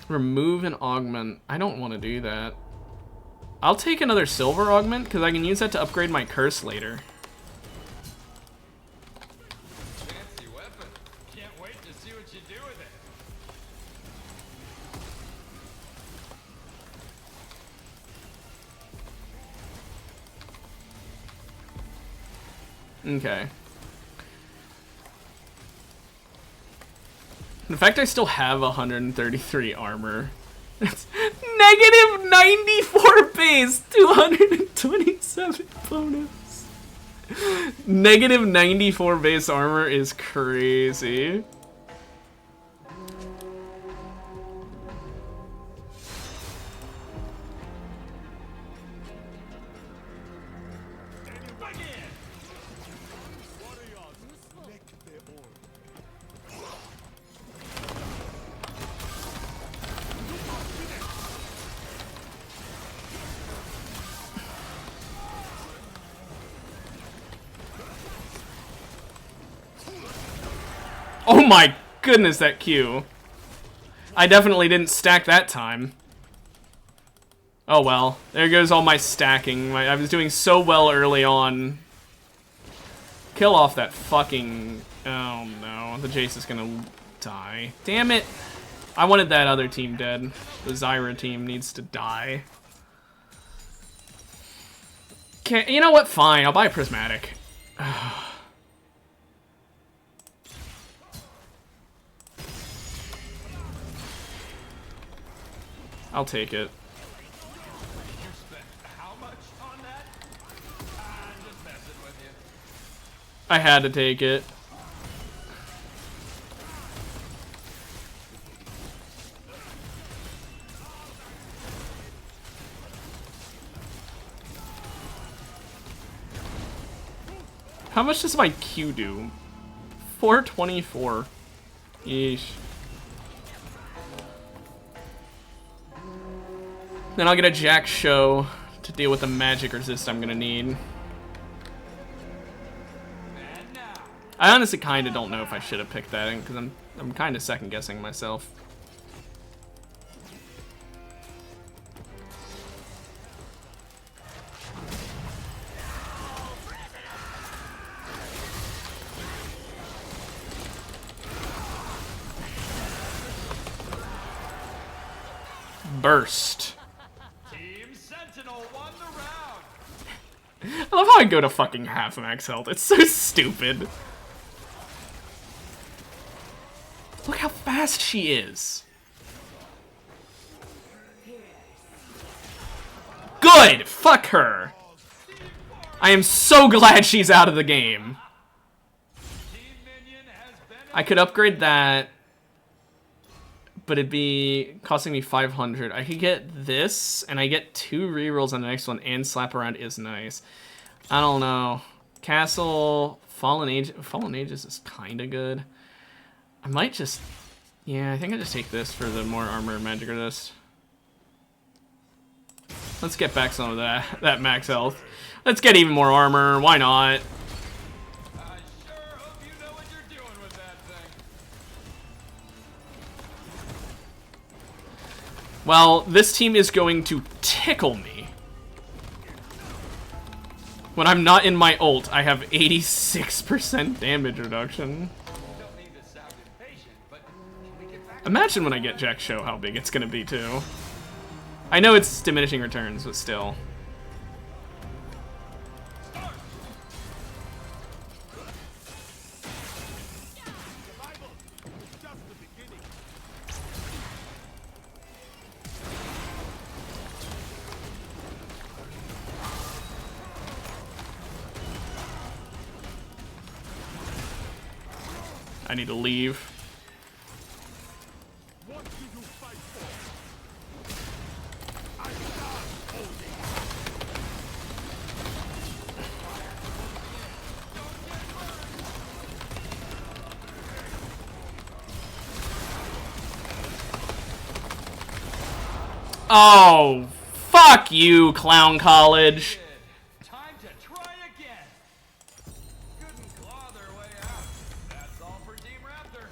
Remove an augment. I don't want to do that. I'll take another silver augment because I can use that to upgrade my curse later. Fancy weapon. Can't wait to see what you do with it. Okay. In fact, I still have 133 armor. It's negative 94 base, 227 bonus. Negative 94 base armor is crazy. Oh my goodness, that Q. I definitely didn't stack that time. Oh well, there goes all my stacking. I was doing so well early on. Kill off that fucking... Oh no, the Jace is gonna die. Damn it! I wanted that other team dead. The Zyra team needs to die. Okay, you know what? Fine, I'll buy a Prismatic. I'll take it. You spent how much on that? I'm just messing with you. I had to take it. How much does my Q do? 424. Yeesh. Then I'll get a Jack Show to deal with the magic resist I'm gonna need. And now, I honestly kind of don't know if I should have picked that because I'm kind of second guessing myself. Burst. Team Sentinel won the round. I love how I go to fucking half max health. It's so stupid. Look how fast she is. Good! Fuck her. I am so glad she's out of the game. Team Minion has been I could upgrade that, but it'd be costing me 500. I could get this, and I get 2 rerolls on the next one, and Slap Around is nice. I don't know. Castle, Fallen Ages is kind of good. I might just... Yeah, I think I just take this for the more armor and magic resist. Let's get back some of that max health. Let's get even more armor. Why not? I sure hope you know what you're doing with that thing. Well, this team is going to tickle me. When I'm not in my ult, I have 86% damage reduction. Don't need to sound impatient, but can we get back? Imagine when I get Jack Show how big it's gonna be too. I know it's diminishing returns, but still. I need to leave. Oh, fuck you, Clown College. Time to try again. Couldn't claw their way out. That's all for Team Raptor.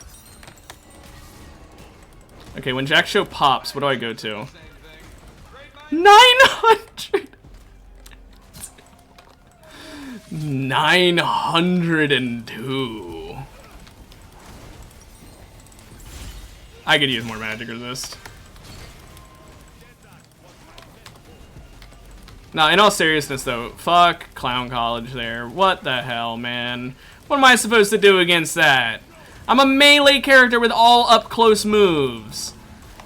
Okay, when Jack Show pops, what do I go to? Same thing. Great mind. 900! 902. I could use more magic resist. Now, in all seriousness though, fuck Clown College there. What the hell, man? What am I supposed to do against that? I'm a melee character with all up-close moves.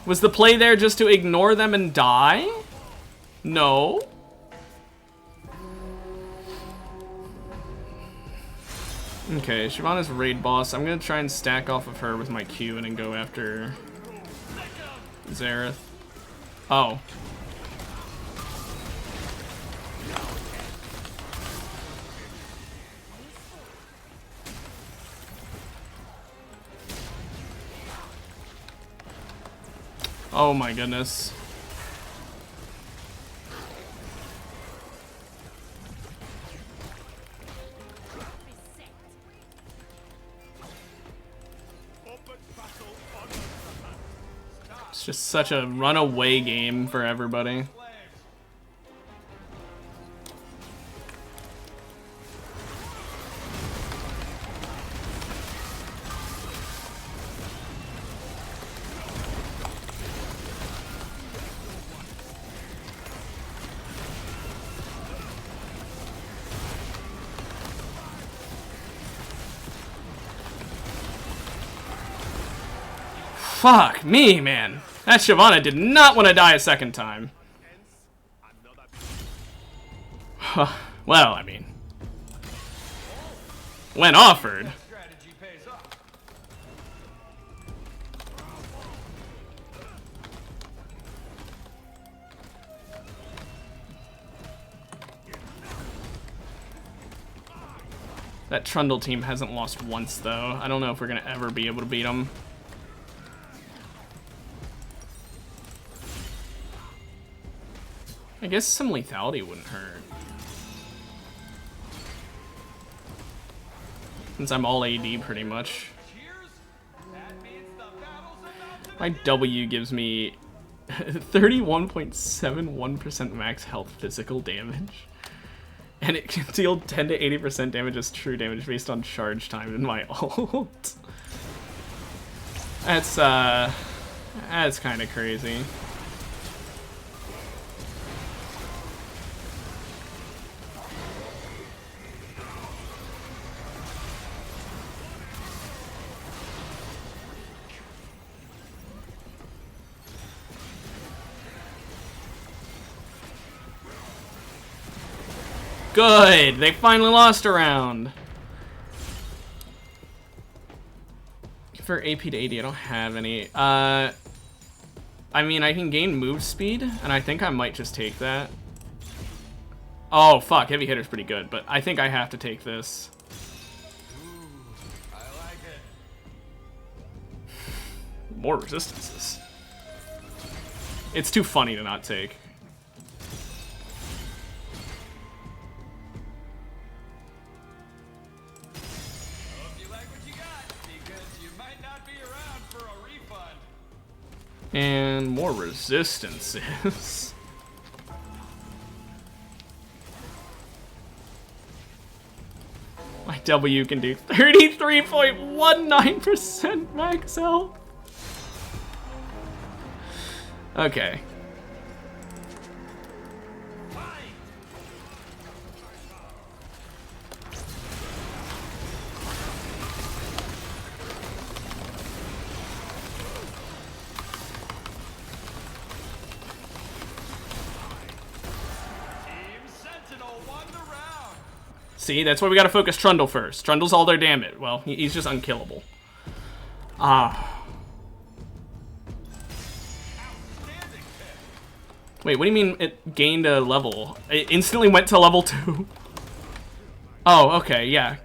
Was the play there just to ignore them and die? No. Okay, Shyvana's raid boss. I'm gonna try and stack off of her with my Q and then go after Xerath. Oh. Oh my goodness. just such a runaway game for everybody. Fuck me, man. That Shyvana did not want to die a second time. Well, I mean, when offered. Strategy pays off. That Trundle team hasn't lost once, though. I don't know if we're going to ever be able to beat them. I guess some lethality wouldn't hurt. Since I'm all AD pretty much. Cheers. That means the battle's about to My W gives me 31.71% max health physical damage. And it can deal 10 to 80% damage as true damage based on charge time in my ult. That's kind of crazy. Good! They finally lost a round! For AP to AD, I don't have any. I mean, I can gain move speed, and I think I might just take that. Oh, fuck. Heavy hitter's pretty good, but I think I have to take this. I like it. More resistances. It's too funny to not take. Hope you like what you got, because you might not be around for a refund. And more resistances. My W can do 33.19% max health. Okay. See, that's why we gotta focus Trundle first. Trundle's all their damage. Well, he's just unkillable. Ah. Wait, what do you mean it gained a level? It instantly went to level 2. Oh, okay, yeah.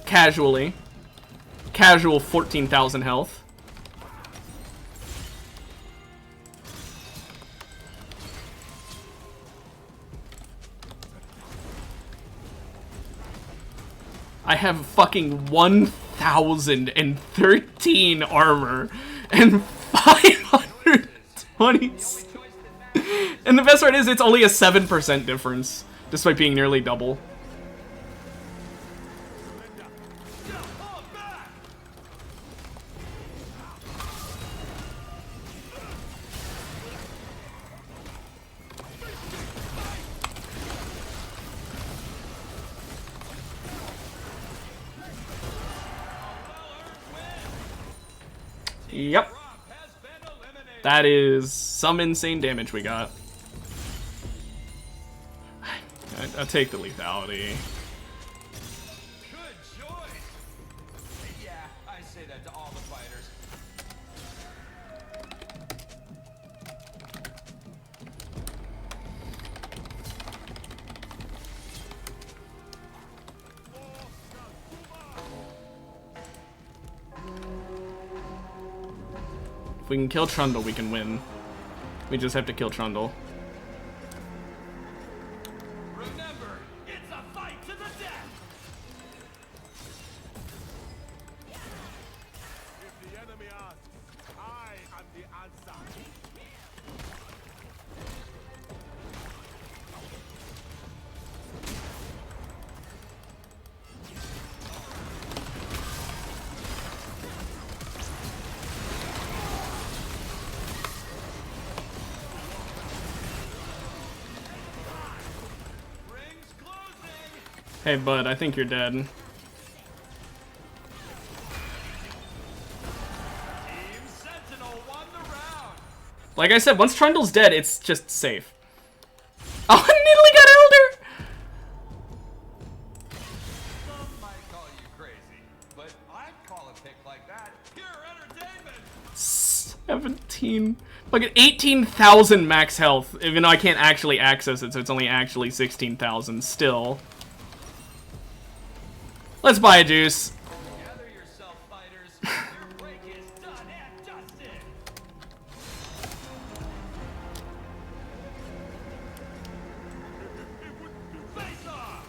Casually. Casual 14,000 health. I have fucking 1,013 armor and 520. And the best part is it's only a 7% difference, despite being nearly double. Yep. That is some insane damage we got. I'll take the lethality. Good choice. Yeah, I say that to all the fighters. If we can kill Trundle, we can win. We just have to kill Trundle. Remember, it's a fight to the death. If the enemy Hey, bud, I think you're dead. Team Sentinel won the round. Like I said, once Trundle's dead, it's just safe. Oh, Nidalee got Elder! Some might call you crazy, but I'd call a pick like that pure entertainment. 17. Look at 18,000 max health, even though I can't actually access it, so it's only actually 16,000 still. Let's buy a juice. Gather yourself, fighters. Your break is done and dusted. Face off.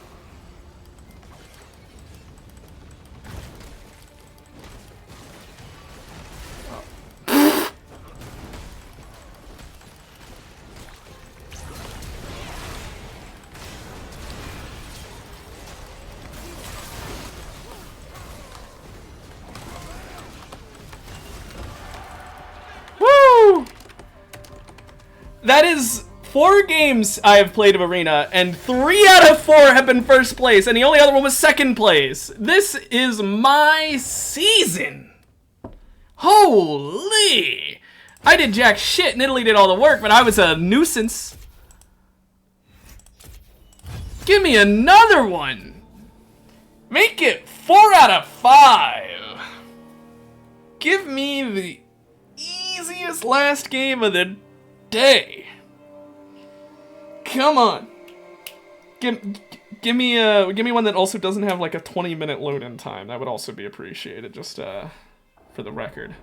Woo! That is 4 games I have played of Arena, and 3 out of 4 have been first place, and the only other one was second place. This is my season. Holy! I did jack shit, and Italy did all the work, but I was a nuisance. Give me another one. Make it 4 out of 5. Give me the easiest last game of the day. Come on. Give me one that also doesn't have like a 20-minute load-in time. That would also be appreciated, just for the record.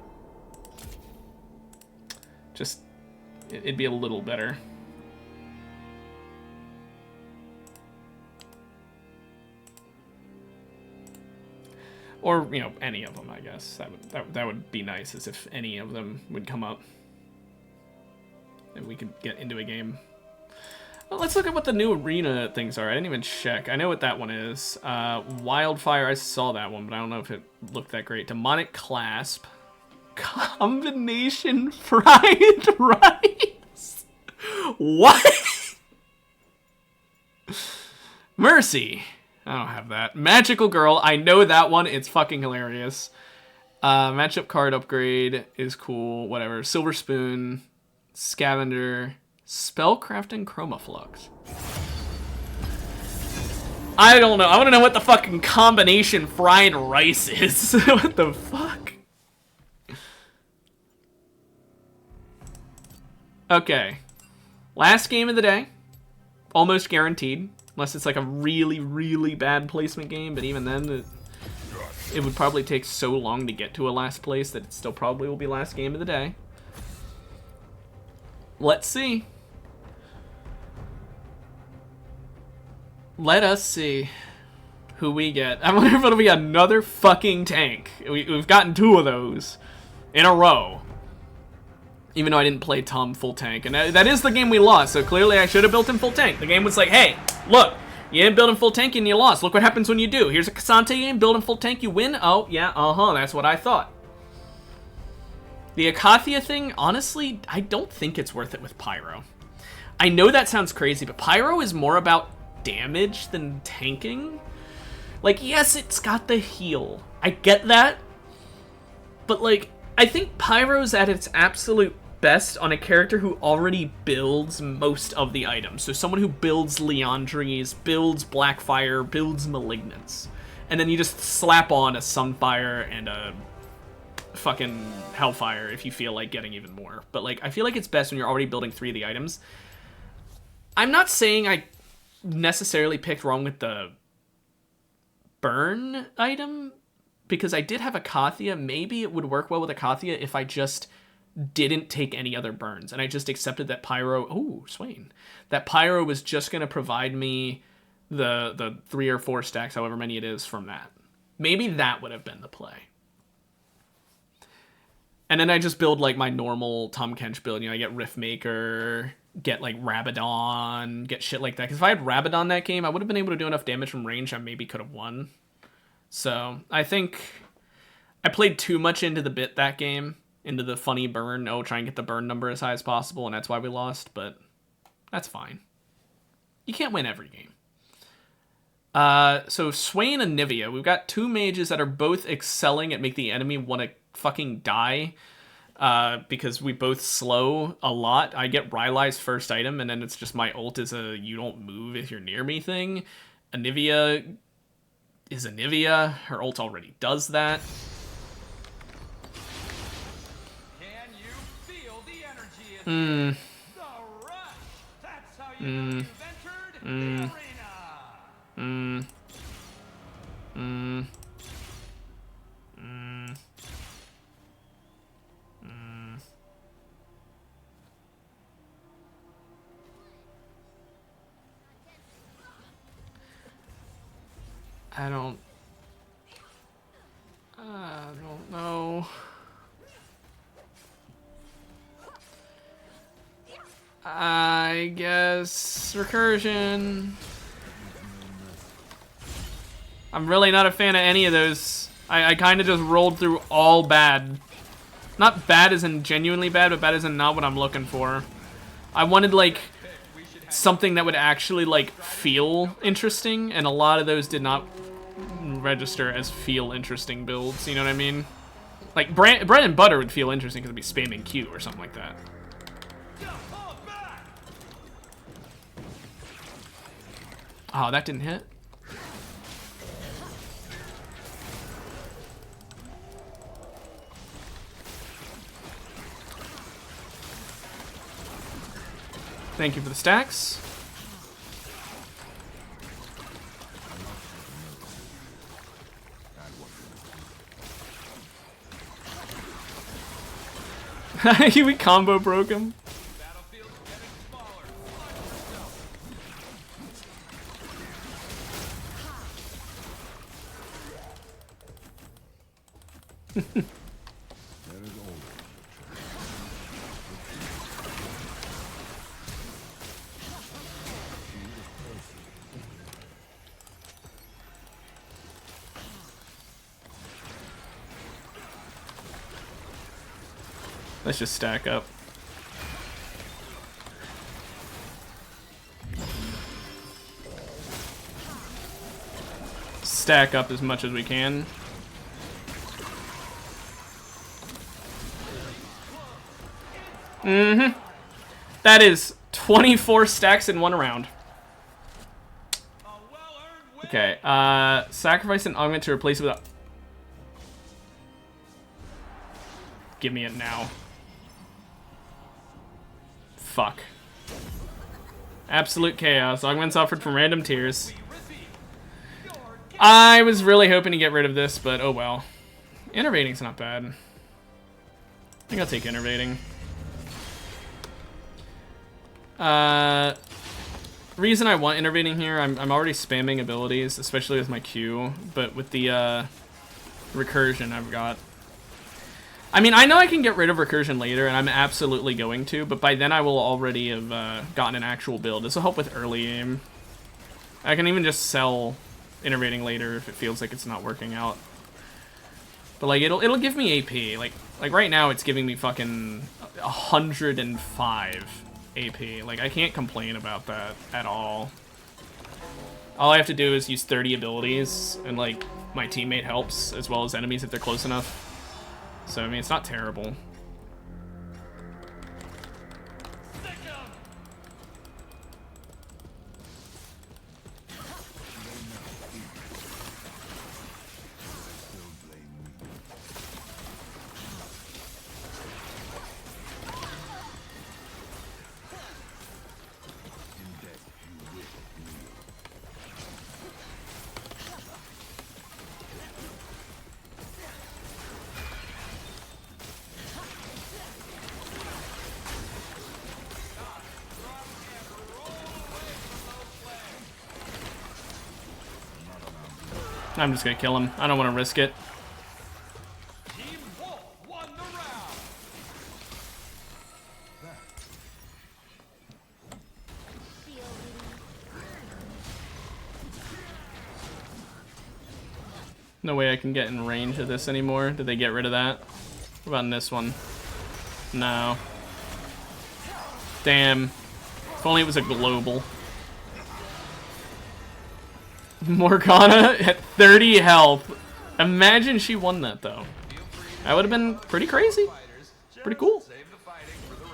Just it'd be a little better. Or, you know, any of them, I guess. That would be nice, as if any of them would come up. And we could get into a game. Well, let's look at what the new arena things are. I didn't even check. I know what that one is. Wildfire, I saw that one, but I don't know if it looked that great. Demonic Clasp. Combination fried rice. What? Mercy. I don't have that. Magical Girl. I know that one. It's fucking hilarious. Matchup card upgrade is cool. Whatever. Silver Spoon. Scavenger. Spellcrafting Chromaflux. I don't know. I want to know what the fucking combination fried rice is. What the fuck? Okay. Last game of the day. Almost guaranteed. Unless it's like a really, really bad placement game. But even then, it would probably take so long to get to a last place that it still probably will be last game of the day. Let's see. Let us see who we get. I wonder if it'll be another fucking tank. We've gotten 2 of those in a row. Even though I didn't play Tom full tank. And that is the game we lost, so clearly I should have built him full tank. The game was like, hey, look, you didn't build him full tank and you lost. Look what happens when you do. Here's a Kasante game, build him full tank, you win. Oh, yeah, that's what I thought. The Akathia thing, honestly, I don't think it's worth it with Pyro. I know that sounds crazy, but Pyro is more about damage than tanking. Like, yes, it's got the heal. I get that. But, like, I think Pyro's at its absolute best on a character who already builds most of the items. So someone who builds Leandries, builds Blackfire, builds Malignance. And then you just slap on a Sunfire and a fucking Hellfire if you feel like getting even more. But, like, I feel like it's best when you're already building 3 of the items. I'm not saying I necessarily picked wrong with the burn item, because I did have Akathia. Maybe it would work well with Akathia if I just didn't take any other burns, and I just accepted that Pyro... Ooh, Swain. That Pyro was just going to provide me the 3 or 4 stacks, however many it is, from that. Maybe that would have been the play. And then I just build, like, my normal Tom Kench build. You know, I get Riftmaker, get, like, Rabadon, get shit like that. Because if I had Rabadon that game, I would have been able to do enough damage from range I maybe could have won. So, I think I played too much into the bit that game. Into the funny burn. Oh, try and get the burn number as high as possible, and that's why we lost. But that's fine. You can't win every game. So Swain and Nivea, we've got two mages that are both excelling at make the enemy want to fucking die. Because we both slow a lot. I get Rylai's first item, and then it's just my ult is a you don't move if you're near me thing. Anivia is Anivia. Her ult already does that. Can you feel the energy in the rush? That's how you know you've entered the arena. I don't know. I guess recursion. I'm really not a fan of any of those. I kind of just rolled through all bad. Not bad as in genuinely bad, but bad as in not what I'm looking for. I wanted, like, something that would actually, like, feel interesting, and a lot of those did not register as feel interesting builds, you know what I mean? Like, bread and butter would feel interesting because it'd be spamming Q or something like that. Oh, that didn't hit? Thank you for the stacks. We combo broke him. Battlefield's getting smaller. Let's just stack up. Stack up as much as we can. That is 24 stacks in one round. Okay, sacrifice an augment to replace it with a... Give me it now. Fuck. Absolute chaos. Augments offered from random tiers. I was really hoping to get rid of this, but oh well. Innervating's not bad. I think I'll take innervating. Reason I want innervating here, I'm already spamming abilities, especially with my Q, but with the recursion I've got. I mean, I know I can get rid of recursion later, and I'm absolutely going to, but by then I will already have gotten an actual build. This will help with early aim. I can even just sell innervating later if it feels like it's not working out. But like it'll give me AP. Like right now it's giving me fucking 105 AP. Like I can't complain about that at all. All I have to do is use 30 abilities, and like my teammate helps as well as enemies if they're close enough. So I mean it's not terrible. I'm just gonna kill him. I don't want to risk it. Team Wolf won the round. No way I can get in range of this anymore. Did they get rid of that? What about in this one? No. Damn. If only it was a global. Morgana at 30 health. Imagine she won that though. That would have been pretty crazy. Pretty cool. Save the fighting for the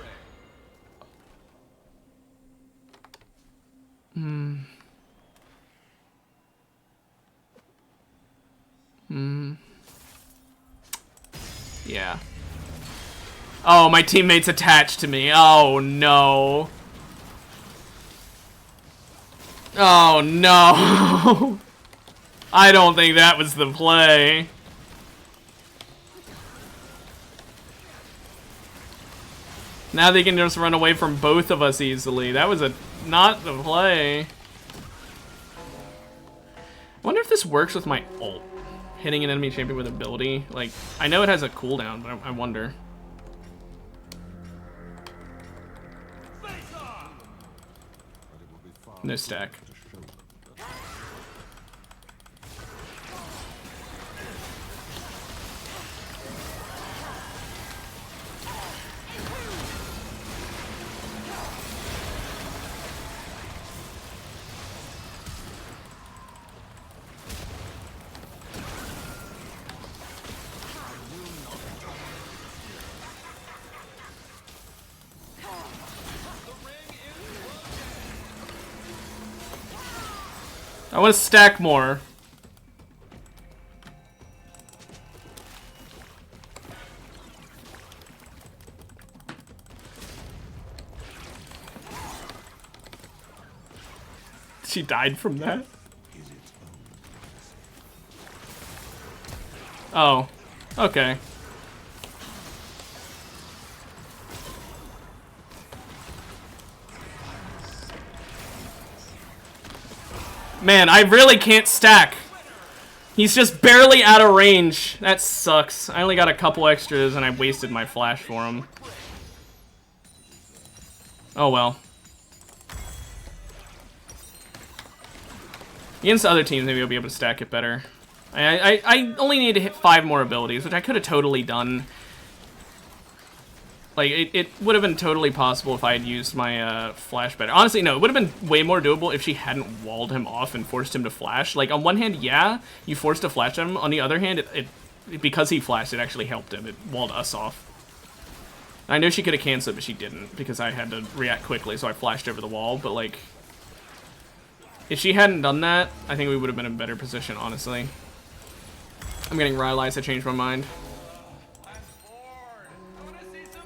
ring. Yeah. Oh, my teammate's attached to me. Oh no. Oh no. I don't think that was the play. Now they can just run away from both of us easily. That was not the play. I wonder if this works with my ult. Hitting an enemy champion with ability. Like, I know it has a cooldown, but I wonder. No stack. I want to stack more. She died from that? Oh, okay. Man, I really can't stack. He's just barely out of range. That sucks. I only got a couple extras and I wasted my flash for him. Oh well. Against other teams, maybe I'll be able to stack it better. I only need to hit 5 more abilities, which I could have totally done. Like, it would have been totally possible if I had used my flash better. Honestly, no, it would have been way more doable if she hadn't walled him off and forced him to flash. Like, on one hand, yeah, you forced a flash at him. On the other hand, because he flashed, it actually helped him. It walled us off. I know she could have canceled it, but she didn't, because I had to react quickly, so I flashed over the wall. But, like, if she hadn't done that, I think we would have been in a better position, honestly. I'm getting Rylai's, I changed my mind.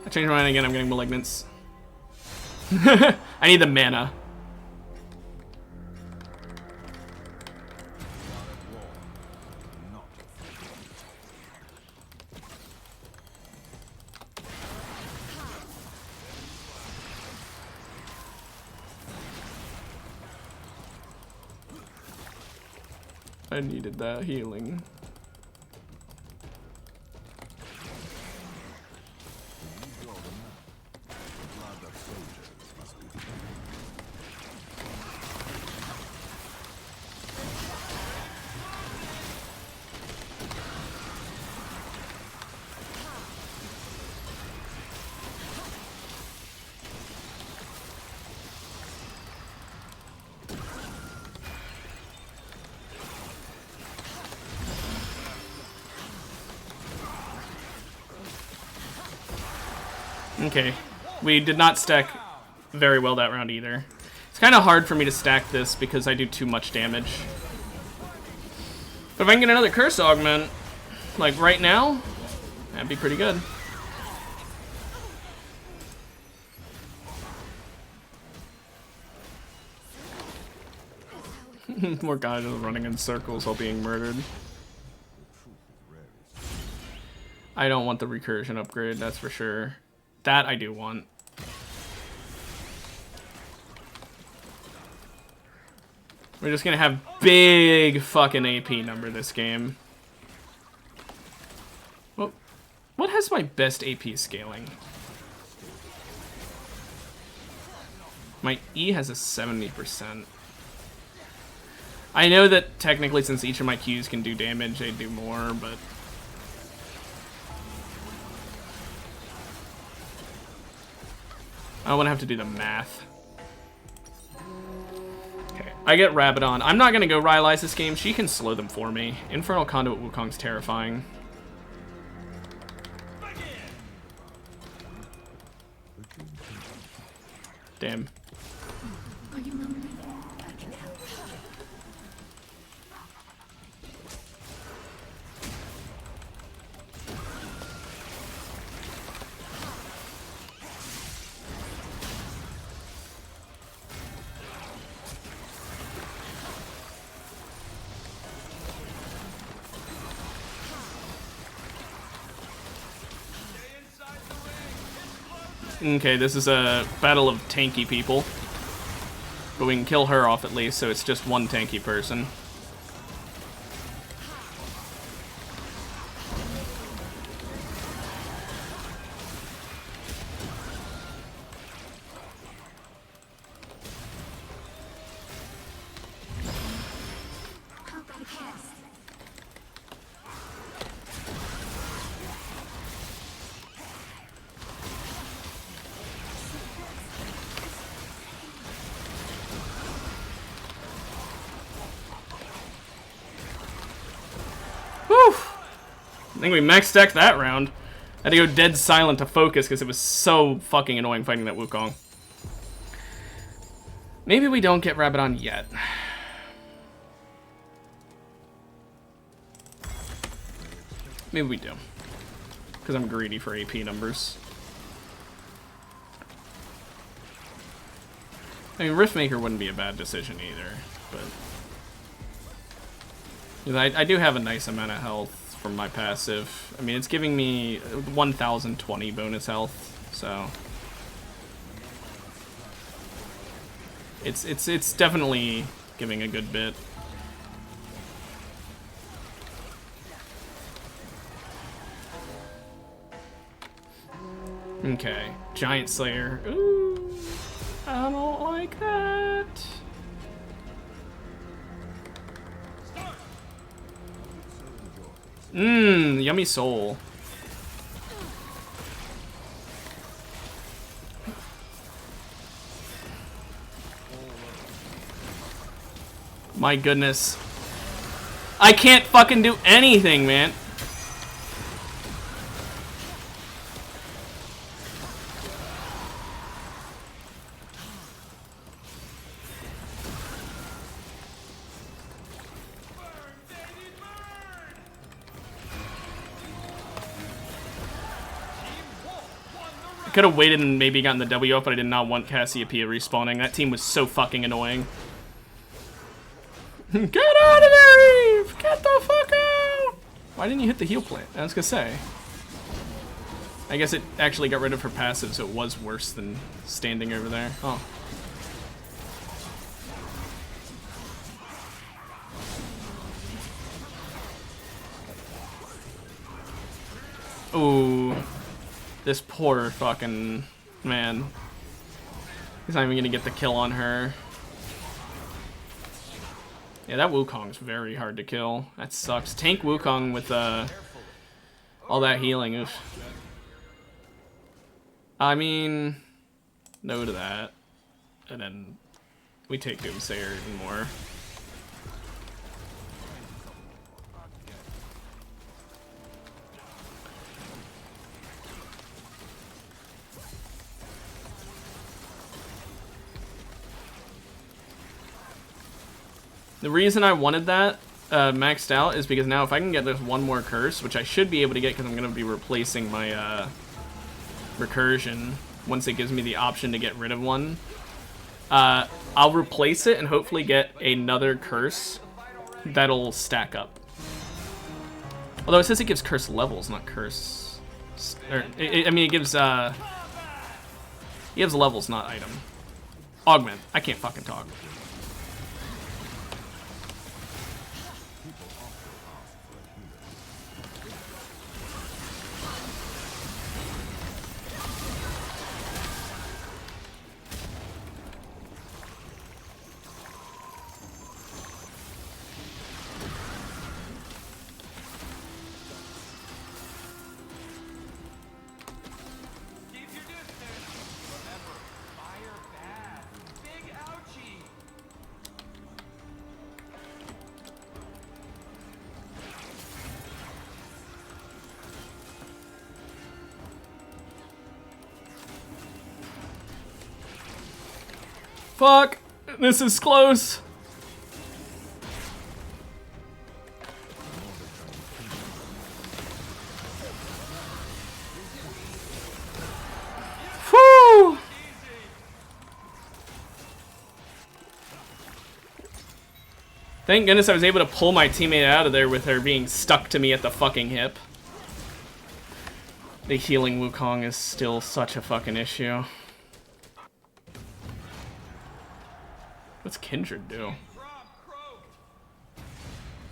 I changed my mind again, I'm getting Malignants. I need the mana. I needed that healing. Okay, we did not stack very well that round either. It's kind of hard for me to stack this because I do too much damage. But if I can get another curse augment, like right now, that'd be pretty good. More guys just running in circles while being murdered. I don't want the recursion upgrade, that's for sure. That I do want. We're just gonna have big fucking AP number this game. Well, what has my best AP scaling? My E has a 70%. I know that technically since each of my Qs can do damage, they do more, but... I don't want to have to do the math. Okay. I get Rabadon. I'm not gonna go Rylai's this game. She can slow them for me. Infernal Conduit Wukong's terrifying. Damn. Okay, this is a battle of tanky people. But we can kill her off at least, so it's just one tanky person. I think we max stacked that round. I had to go dead silent to focus because it was so fucking annoying fighting that Wukong. Maybe we don't get Rabadon yet. Maybe we do. Because I'm greedy for AP numbers. I mean, Riftmaker wouldn't be a bad decision either, but... I do have a nice amount of health from my passive. I mean, it's giving me 1,020 bonus health, so... It's definitely giving a good bit. Okay, Giant Slayer. Ooh, I don't like that. Mmm, yummy soul. My goodness. I can't fucking do anything, man. Could have waited and maybe gotten the W up, but I did not want Cassiopeia respawning. That team was so fucking annoying. Get out of there, Eve! Get the fuck out! Why didn't you hit the heal plant? I was gonna say. I guess it actually got rid of her passive, so it was worse than standing over there. Oh. Ooh. This poor fucking man. He's not even gonna get the kill on her. Yeah, that Wukong's very hard to kill. That sucks. Tank Wukong with all that healing. Oof. I mean, no to that. And then we take Doomsayer even more. The reason I wanted that maxed out is because now if I can get this one more curse, which I should be able to get because I'm going to be replacing my recursion once it gives me the option to get rid of one, I'll replace it and hopefully get another curse that'll stack up. Although it says it gives curse levels, not curse... I mean, it gives levels, not item. Augment. I can't fucking talk. Fuck! This is close! Whew! Thank goodness I was able to pull my teammate out of there with her being stuck to me at the fucking hip. The healing Wukong is still such a fucking issue. What's Kindred do?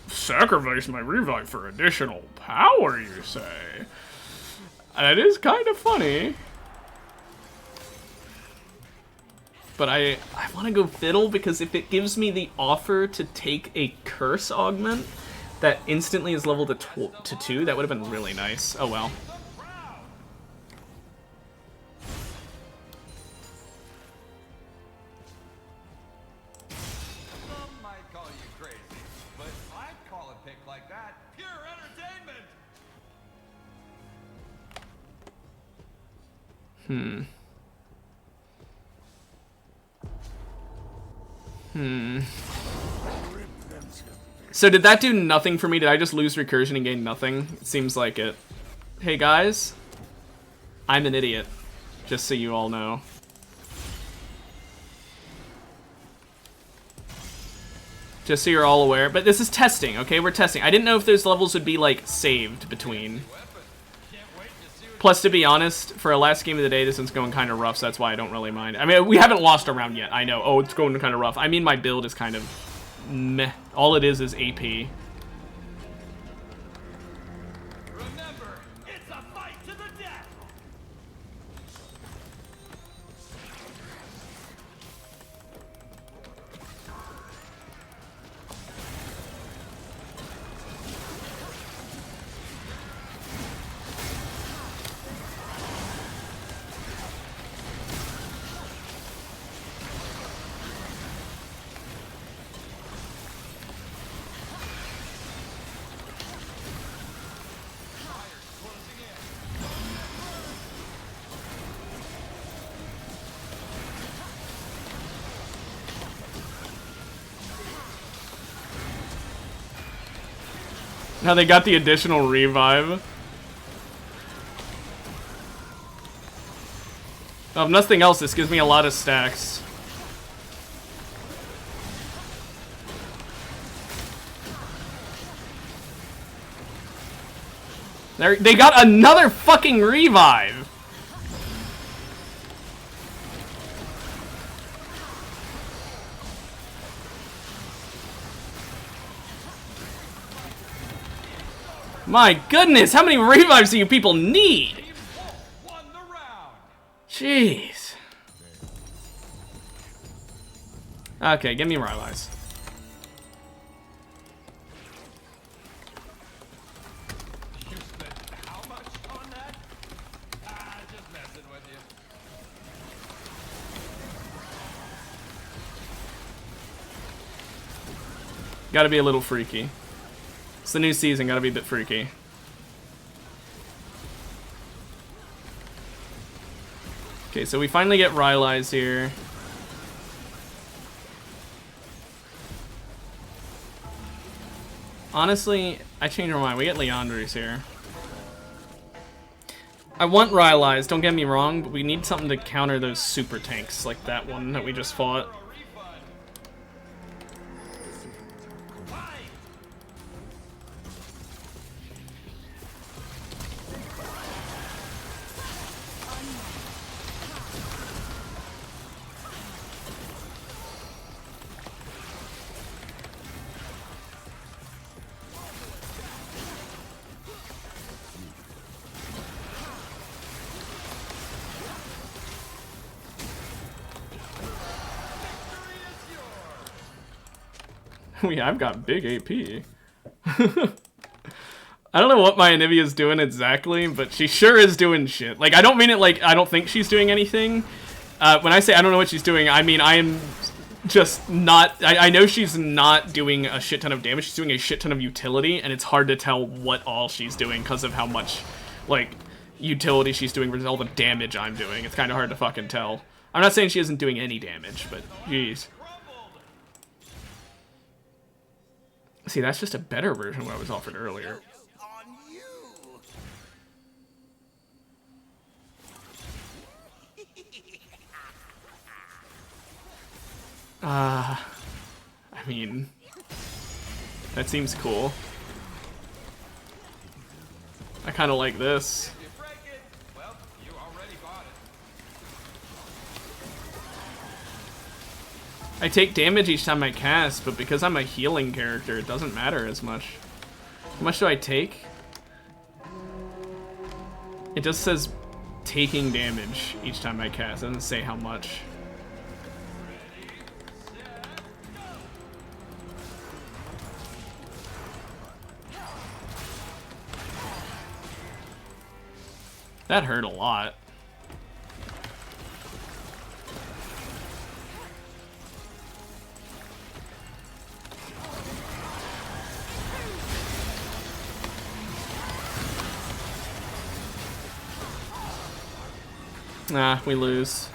Sacrifice my revive for additional power, you say? That is kind of funny. But I want to go Fiddle because if it gives me the offer to take a Curse Augment that instantly is leveled to 2, that would have been really nice. Oh well. Some might call you crazy, but I'd call a pick like that pure entertainment. So did that do nothing for me? Did I just lose recursion and gain nothing? It seems like it. Hey guys, I'm an idiot, just so you all know. Just so you're all aware. But this is testing, okay? We're testing. I didn't know if those levels would be, like, saved between. Plus, to be honest, for our last game of the day, this one's going kind of rough, so that's why I don't really mind. I mean, we haven't lost a round yet, I know. Oh, it's going kind of rough. I mean, my build is kind of meh. All it is AP. Remember, it's a fight to the death. Now they got the additional revive. Oh, if nothing else, this gives me a lot of stacks. They got another fucking revive! My goodness, how many revives do you people need? Won the round. Jeez. Okay, give me Rylai's. You spent how much on that? Just messing with you. Gotta be a little freaky. It's the new season, gotta be a bit freaky. Okay, so we finally get Rylai's here. Honestly, I changed my mind. We get Leandri's here. I want Rylai's, don't get me wrong, but we need something to counter those super tanks like that one that we just fought. I've got big AP. I don't know what my Anivia's doing exactly, but she sure is doing shit. Like, I don't mean it like I don't think she's doing anything. When I say I don't know what she's doing, I mean I am just not... I know she's not doing a shit ton of damage. She's doing a shit ton of utility, and it's hard to tell what all she's doing because of how much, like, utility she's doing versus all the damage I'm doing. It's kind of hard to fucking tell. I'm not saying she isn't doing any damage, but jeez. See, that's just a better version of what I was offered earlier. I mean, that seems cool. I kind of like this. Well, you already bought it. I take damage each time I cast, but because I'm a healing character, it doesn't matter as much. How much do I take? It just says taking damage each time I cast. It doesn't say how much. That hurt a lot. Nah, we lose.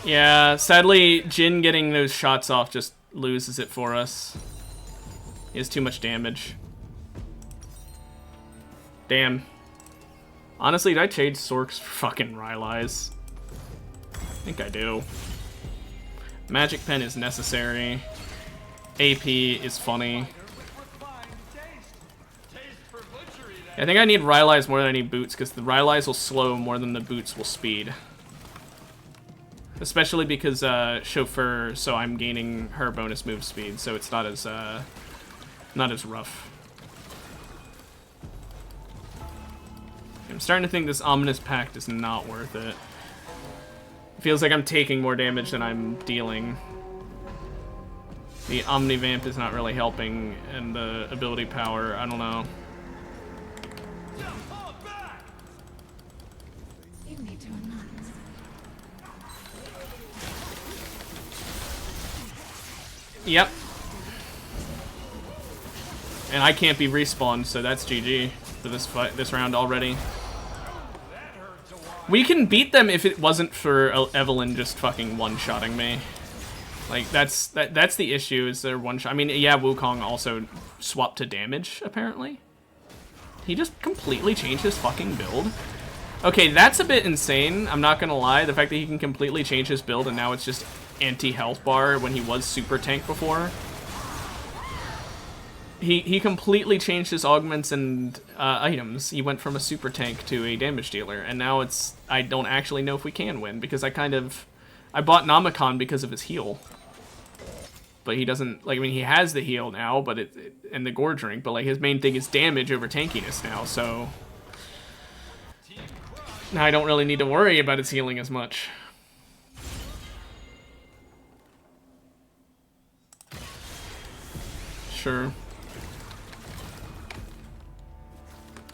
Yeah, sadly, Jin getting those shots off just loses it for us. He has too much damage. Damn. Honestly, did I trade Sorks for fucking Rylai's? I think I do. Magic Pen is necessary. AP is funny. I think I need Rylai's more than I need Boots, because the Rylai's will slow more than the Boots will speed. Especially because Chauffeur, so I'm gaining her bonus move speed, so it's not as rough. I'm starting to think this Ominous Pact is not worth it. It feels like I'm taking more damage than I'm dealing. The Omnivamp is not really helping, and the ability power, I don't know. Yep. And I can't be respawned, so that's GG for this fight, this round already. We can beat them if it wasn't for Evelyn just fucking one-shotting me. Like, that's the issue, is they're one-shot. I mean, yeah, Wukong also swapped to damage, apparently. He just completely changed his fucking build. Okay, that's a bit insane, I'm not gonna lie. The fact that he can completely change his build and now it's just anti-health bar when he was super tank before. He completely changed his augments and items. He went from a super tank to a damage dealer, and now it's, I don't actually know if we can win, because I bought Namikon because of his heal. But he doesn't, like, I mean, he has the heal now, but and the Gorge Ring, but like his main thing is damage over tankiness now, so now I don't really need to worry about his healing as much. Sure.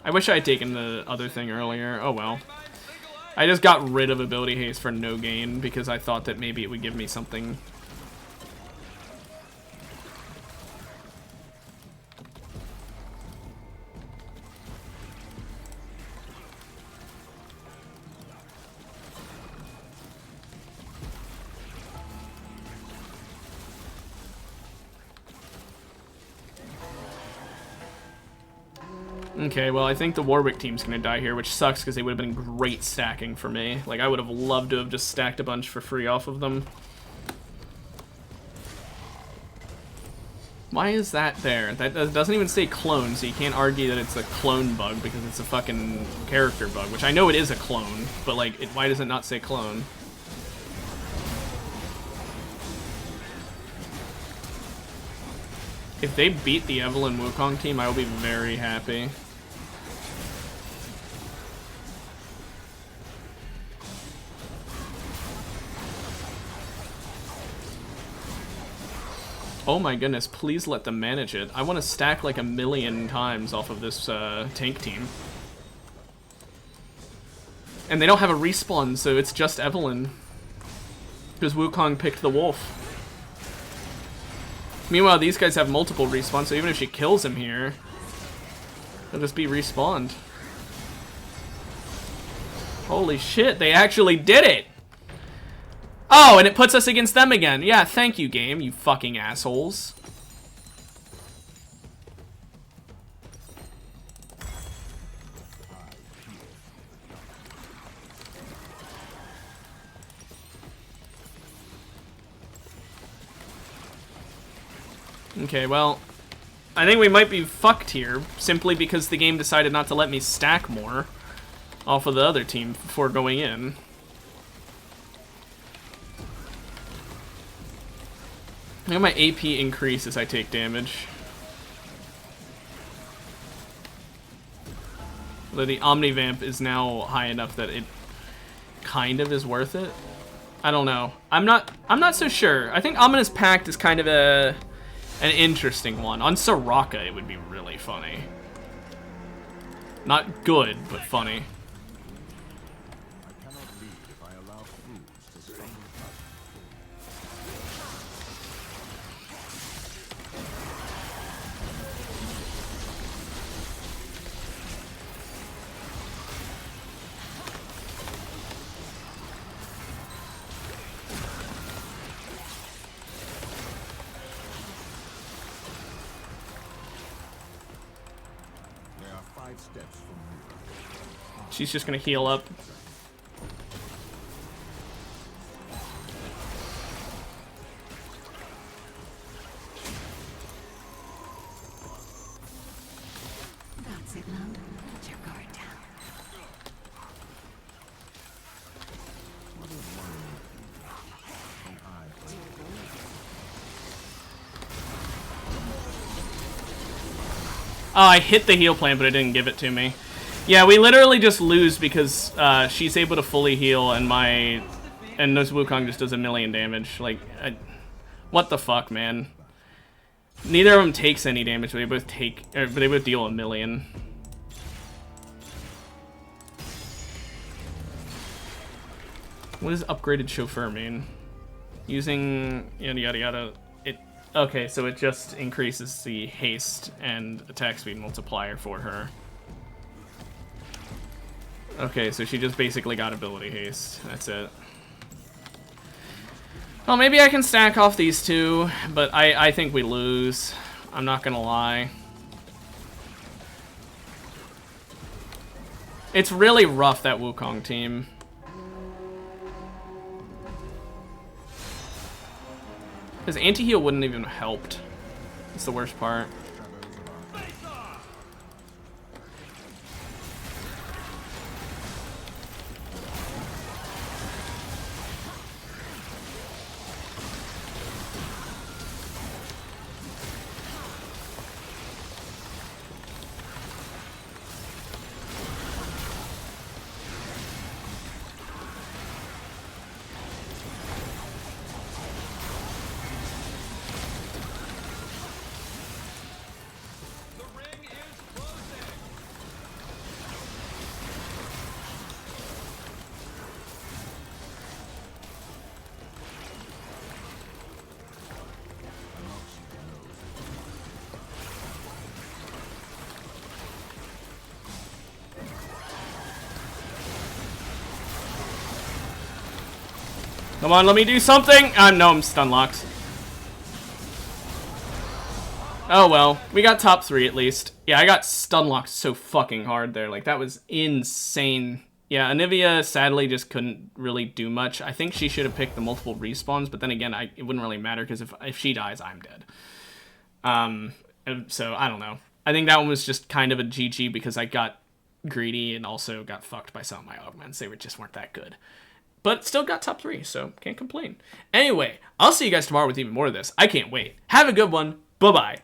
I wish I had taken the other thing earlier. Oh well. I just got rid of ability haste for no gain because I thought that maybe it would give me something. Okay, well, I think the Warwick team's gonna die here, which sucks because they would have been great stacking for me. Like, I would have loved to have just stacked a bunch for free off of them. Why is that there? That doesn't even say clone, so you can't argue that it's a clone bug because it's a fucking character bug, which I know it is a clone, but, like, why does it not say clone? If they beat the Evelyn Wukong team, I will be very happy. Oh my goodness, please let them manage it. I want to stack like 1,000,000 times off of this tank team. And they don't have a respawn, so it's just Evelyn. Because Wukong picked the wolf. Meanwhile, these guys have multiple respawns, so even if she kills him here, They'll just be respawned. Holy shit, they actually did it! Oh, and it puts us against them again. Yeah, thank you, game, you fucking assholes. Okay, well, I think we might be fucked here, simply because the game decided not to let me stack more off of the other team before going in. I think my AP increase as I take damage. Although the Omnivamp is now high enough that it kind of is worth it. I don't know. I'm not so sure. I think Ominous Pact is kind of an interesting one. On Soraka, it would be really funny. Not good, but funny. She's just gonna heal up. That's it, love. Put your guard down. Oh, I hit the heal plant, but it didn't give it to me. Yeah, we literally just lose because she's able to fully heal, and this Wukong just does a million damage. Like, what the fuck, man? Neither of them takes any damage, but they both deal a million. What does upgraded chauffeur mean? Using yada yada yada. Okay, so it just increases the haste and attack speed multiplier for her. Okay, so she just basically got ability haste. That's it. Well, maybe I can stack off these two, but I think we lose. I'm not gonna lie. It's really rough, that Wukong team. His anti-heal wouldn't even have helped. That's the worst part. Come on, let me do something! No, I'm stun locked. Oh well, we got top 3 at least. Yeah, I got stun locked so fucking hard there. Like, that was insane. Yeah, Anivia sadly just couldn't really do much. I think she should have picked the multiple respawns, but then again, it wouldn't really matter because if she dies, I'm dead. So, I don't know. I think that one was just kind of a GG because I got greedy and also got fucked by some of my augments. They just weren't that good. But still got top 3, so can't complain. Anyway, I'll see you guys tomorrow with even more of this. I can't wait. Have a good one. Bye-bye.